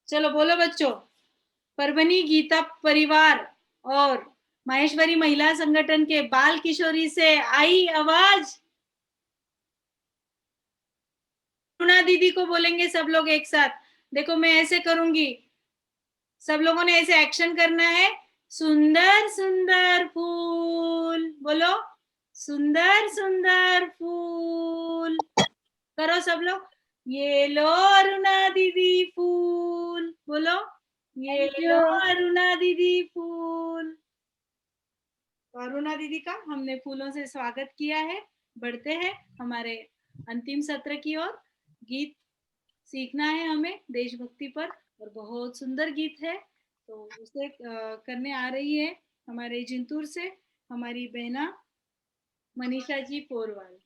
चलो बोलो बच्चों। परभनी गीता परिवार और माहेश्वरी महिला संगठन के बाल किशोरी से आई आवाज। अरुणा दीदी को बोलेंगे सब लोग एक साथ। देखो मैं ऐसे करूंगी, सब लोगों ने ऐसे एक्शन करना है। सुंदर सुंदर फूल, बोलो सुंदर सुंदर फूल। करो सब लोग। ये लो अरुणा दीदी फूल, बोलो ये लो अरुणा दीदी फूल। तो अरुणा दीदी का हमने फूलों से स्वागत किया है। बढ़ते हैं हमारे अंतिम सत्र की ओर। गीत सीखना है हमें देशभक्ति पर, और बहुत सुंदर गीत है, तो उसे करने आ रही है हमारे जिंतूर से हमारी बहना मनीषा जी पोरवाल।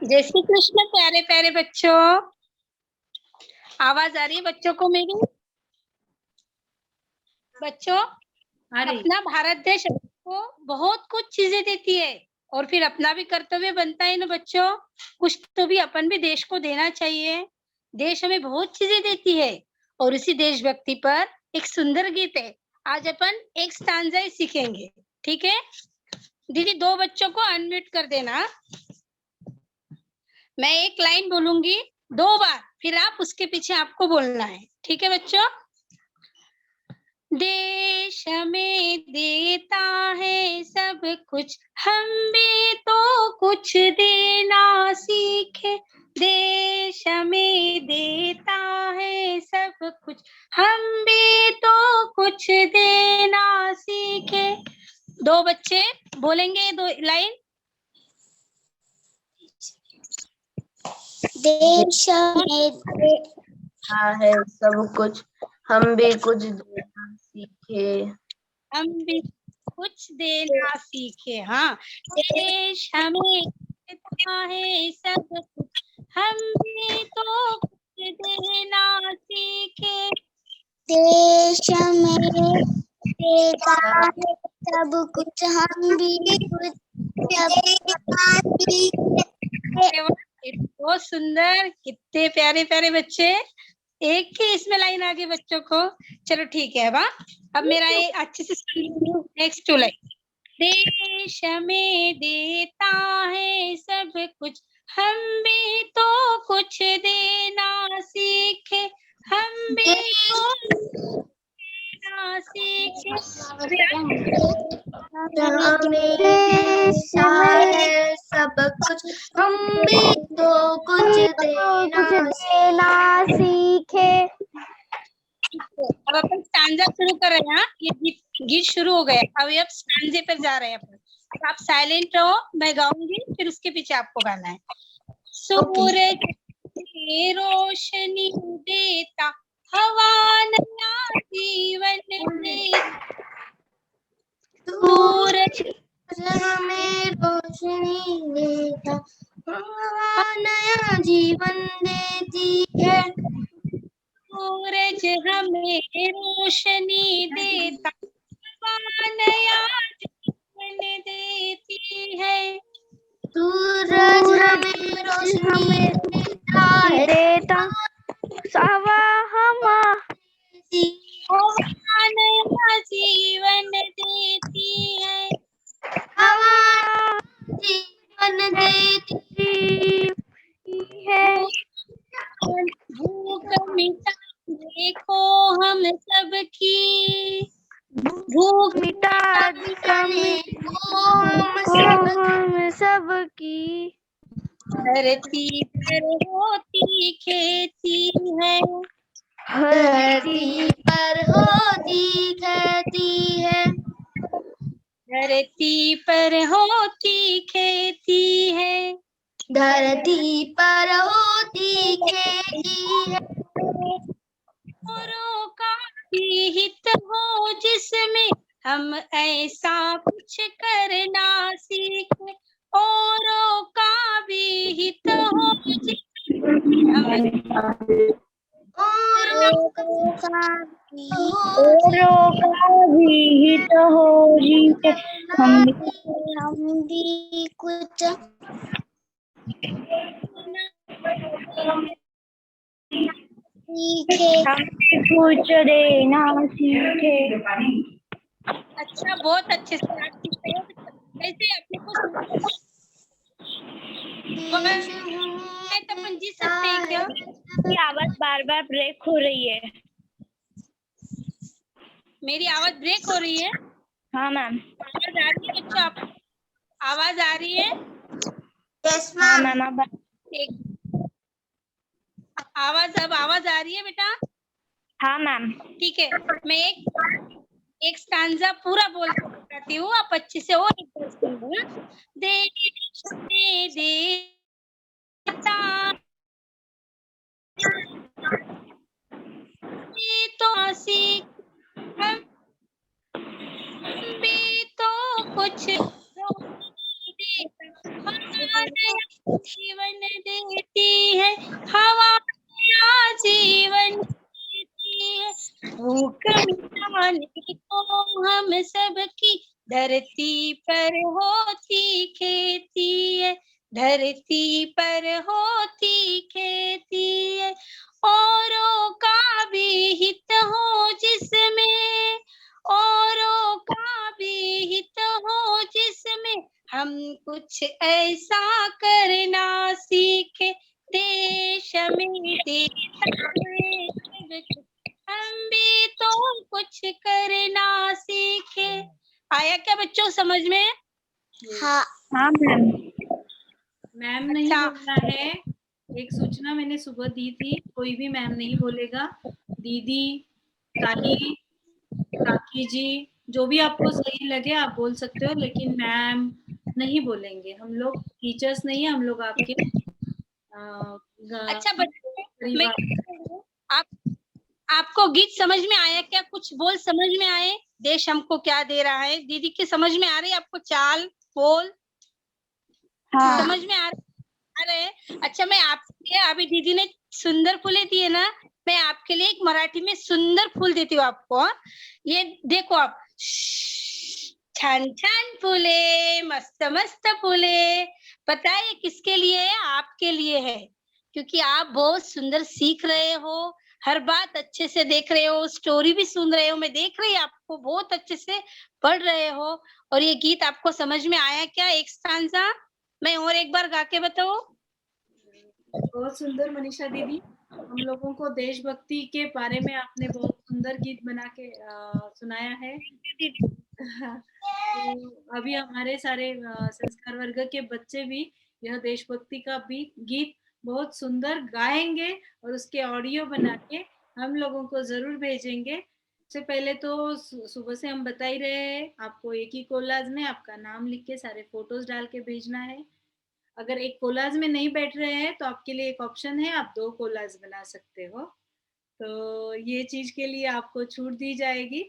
जय श्री कृष्ण प्यारे प्यारे बच्चों, आवाज आ रही है बच्चों को मेरी? बच्चों, अपना भारत देश को बहुत कुछ चीजें देती है, और फिर अपना भी कर्तव्य बनता है ना बच्चों, कुछ तो भी अपन भी देश को देना चाहिए। देश हमें बहुत चीजें देती है, और इसी देशभक्ति पर एक सुंदर गीत है। आज अपन एक स्टांजा ही सीखेंगे, ठीक है? दीदी 2 बच्चों को अनम्यूट कर देना। मैं एक लाइन बोलूंगी 2 बार, फिर आप उसके पीछे आपको बोलना है, ठीक है बच्चों? देश हमें देता है सब कुछ, हम भी तो कुछ देना सीखे। देश हमें देता है सब कुछ, हम भी तो कुछ देना सीखे। 2 बच्चे बोलेंगे 2 लाइन। देश में देता है सब कुछ, हम भी कुछ देना सीखे। हम भी कुछ देना सीखे। हाँ, देश हमें देता है सब कुछ, हम भी तो कुछ देना सीखे। देश में देता है सब कुछ, हम भी कुछ देना सीखे। बहुत सुंदर, कितने प्यारे प्यारे बच्चे। एक ही इसमें लाइन आगे बच्चों को। चलो ठीक है, अब मेरा ये अच्छे से नेक्स्ट 2 लाइन। देश हमें देता है सब कुछ, हम भी तो कुछ देना सीखे। हम भी तो देना सीखे। सब कुछ, हम भी तो कुछ देना सीखे। अब अपन स्टैंजा शुरू कर रहे हैं। ये गीत शुरू हो गया, अब स्टैंजे पर जा रहे हैं अपन। अब आप साइलेंट रहो, मैं गाऊंगी, फिर उसके पीछे आपको गाना है। सूरज रोशनी देता, हवा नया जीवन देता। सूरज हमें रोशनी देता, हवा नया जीवन देती है। सूरज हमें रोशनी देता, हवा नया जीवन देती है। सूरज हमें रोशनी देता, हवा नया जीवन देती है। हवा जीवन देती है। भूख मिटा देखो हम सबकी, भूख मिटा हम सबकी। धरती पर होती खेती है, धरती पर होती खेती है। धरती पर होती खेती है। धरती पर होती खेती है। औरों का भी हित हो जिसमें हम ऐसा कुछ करना सीखें। औरों का भी हित हो जिसमें हम औरों का भी हित हो जिसे हम भी कुछ सीखे। कुछ देना सीखे। अच्छा, बहुत अच्छे से प्रैक्टिस करो। कैसे अपने को अपन जी सकते हैं क्या? की आवाज बार बार ब्रेक हो रही है। मेरी आवाज ब्रेक हो रही है? हाँ मैम। आवाज आ रही है बच्चों? आप आवाज आ रही है? यस हाँ मैम। मैम। एक आवाज आ रही है बेटा? हाँ मैम। ठीक है, मैं एक स्टांजा पूरा बोल के बताती हूँ, आप अच्छे से और एक बार सुनिए। दे देता ये तो सीख हम भी तो कुछ जीवन देती है हवा, जीवन देती है भूख मिटाने को हम सबकी धरती पर होती खेती है। धरती पर होती खेती है। औरों का भी हित हो जिसमें, औरों का भी हित हो जिसमें हम कुछ ऐसा करना सीखे। देश में देता है सब कुछ, हम भी तो कुछ करना सीखे। आया क्या बच्चों समझ में? हाँ हाँ मैम। मैम नहीं अच्छा। बोलना है। एक सूचना मैंने सुबह दी थी, कोई भी मैम नहीं बोलेगा। दीदी, ताई, काकी जी, जो भी आपको सही लगे आप बोल सकते हो, लेकिन मैम नहीं बोलेंगे। हम लोग टीचर्स नहीं है, हम लोग आपके अच्छा बच्चों, मैं परिवार। आप आपको गीत समझ में आया क्या? कुछ बोल समझ में आए? देश हमको क्या दे रहा है? दीदी की समझ में आ रही है आपको? चाल बोल हाँ। समझ में आ रहे हैं? अच्छा, मैं आपके अभी दीदी ने सुंदर फूले दिए ना, मैं आपके लिए एक मराठी में सुंदर फूल देती हूँ आपको। हाँ? ये देखो आप, छान छान फूले, मस्त मस्त फूले। पता है ये किसके लिए है? आपके लिए है, क्योंकि आप बहुत सुंदर सीख रहे हो, हर बात अच्छे से देख रहे हो, स्टोरी भी सुन रहे हो, मैं देख रही आपको बहुत अच्छे से पढ़ रहे हो। और ये गीत आपको समझ में आया क्या? एक स्टांजा मैं और एक बार गा के बताऊं? बहुत सुंदर मनीषा दीदी, हम लोगों को देशभक्ति के बारे में आपने बहुत सुंदर गीत बना के सुनाया है। तो अभी हमारे सारे संस्कार वर्ग के बच्चे भी यह देशभक्ति का भी गीत बहुत सुंदर गाएंगे और उसके ऑडियो बना के हम लोगों को जरूर भेजेंगे। सबसे पहले तो सुबह से हम बता ही रहे हैं, आपको एक ही कोलाज में आपका नाम लिख के सारे फोटोज डाल के भेजना है। अगर एक कोलाज में नहीं बैठ रहे हैं तो आपके लिए एक ऑप्शन है, आप 2 कोलाज बना सकते हो। तो ये चीज के लिए आपको छूट दी जाएगी।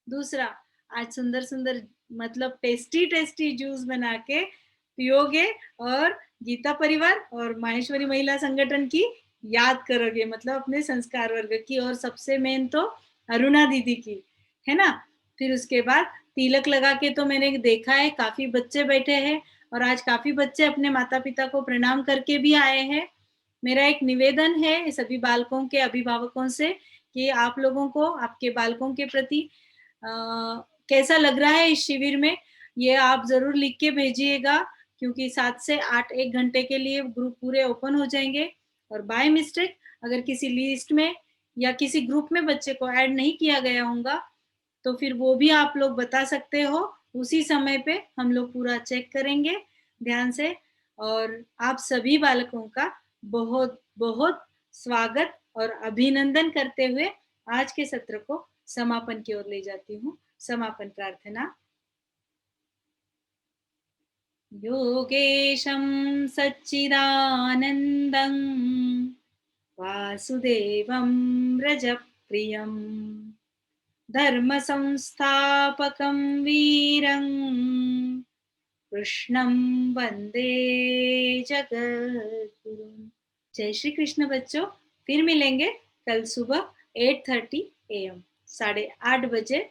दूसरा, आज सुंदर सुंदर मतलब टेस्टी टेस्टी जूस बना के पियोगे और गीता परिवार और माहेश्वरी महिला संगठन की याद करोगे, मतलब अपने संस्कार वर्ग की, और सबसे मेन तो अरुणा दीदी की, है ना। फिर उसके बाद तिलक लगा के तो मैंने देखा है काफी बच्चे बैठे हैं और आज काफी बच्चे अपने माता पिता को प्रणाम करके भी आए हैं। मेरा एक निवेदन है सभी बालकों के अभिभावकों से कि आप लोगों को आपके बालकों के प्रति कैसा लग रहा है इस शिविर में, ये आप जरूर लिख के भेजिएगा, क्योंकि 7 से 8 एक घंटे के लिए ग्रुप पूरे ओपन हो जाएंगे। और बाय मिस्टेक अगर किसी लिस्ट में या किसी ग्रुप में बच्चे को ऐड नहीं किया गया होगा तो फिर वो भी आप लोग बता सकते हो। उसी समय पे हम लोग पूरा चेक करेंगे ध्यान से। और आप सभी बालकों का बहुत बहुत स्वागत और अभिनंदन करते हुए आज के सत्र को समापन की ओर ले जाती हूँ। समापन प्रार्थना। योगेशं सच्चिदानन्दं वासुदेवं रजप्रियं धर्मसंस्थापकं वीरं कृष्णं वंदे जगद्गुरुं। जय श्री कृष्ण बच्चों, फिर मिलेंगे कल सुबह 8:30 AM 8:30 बजे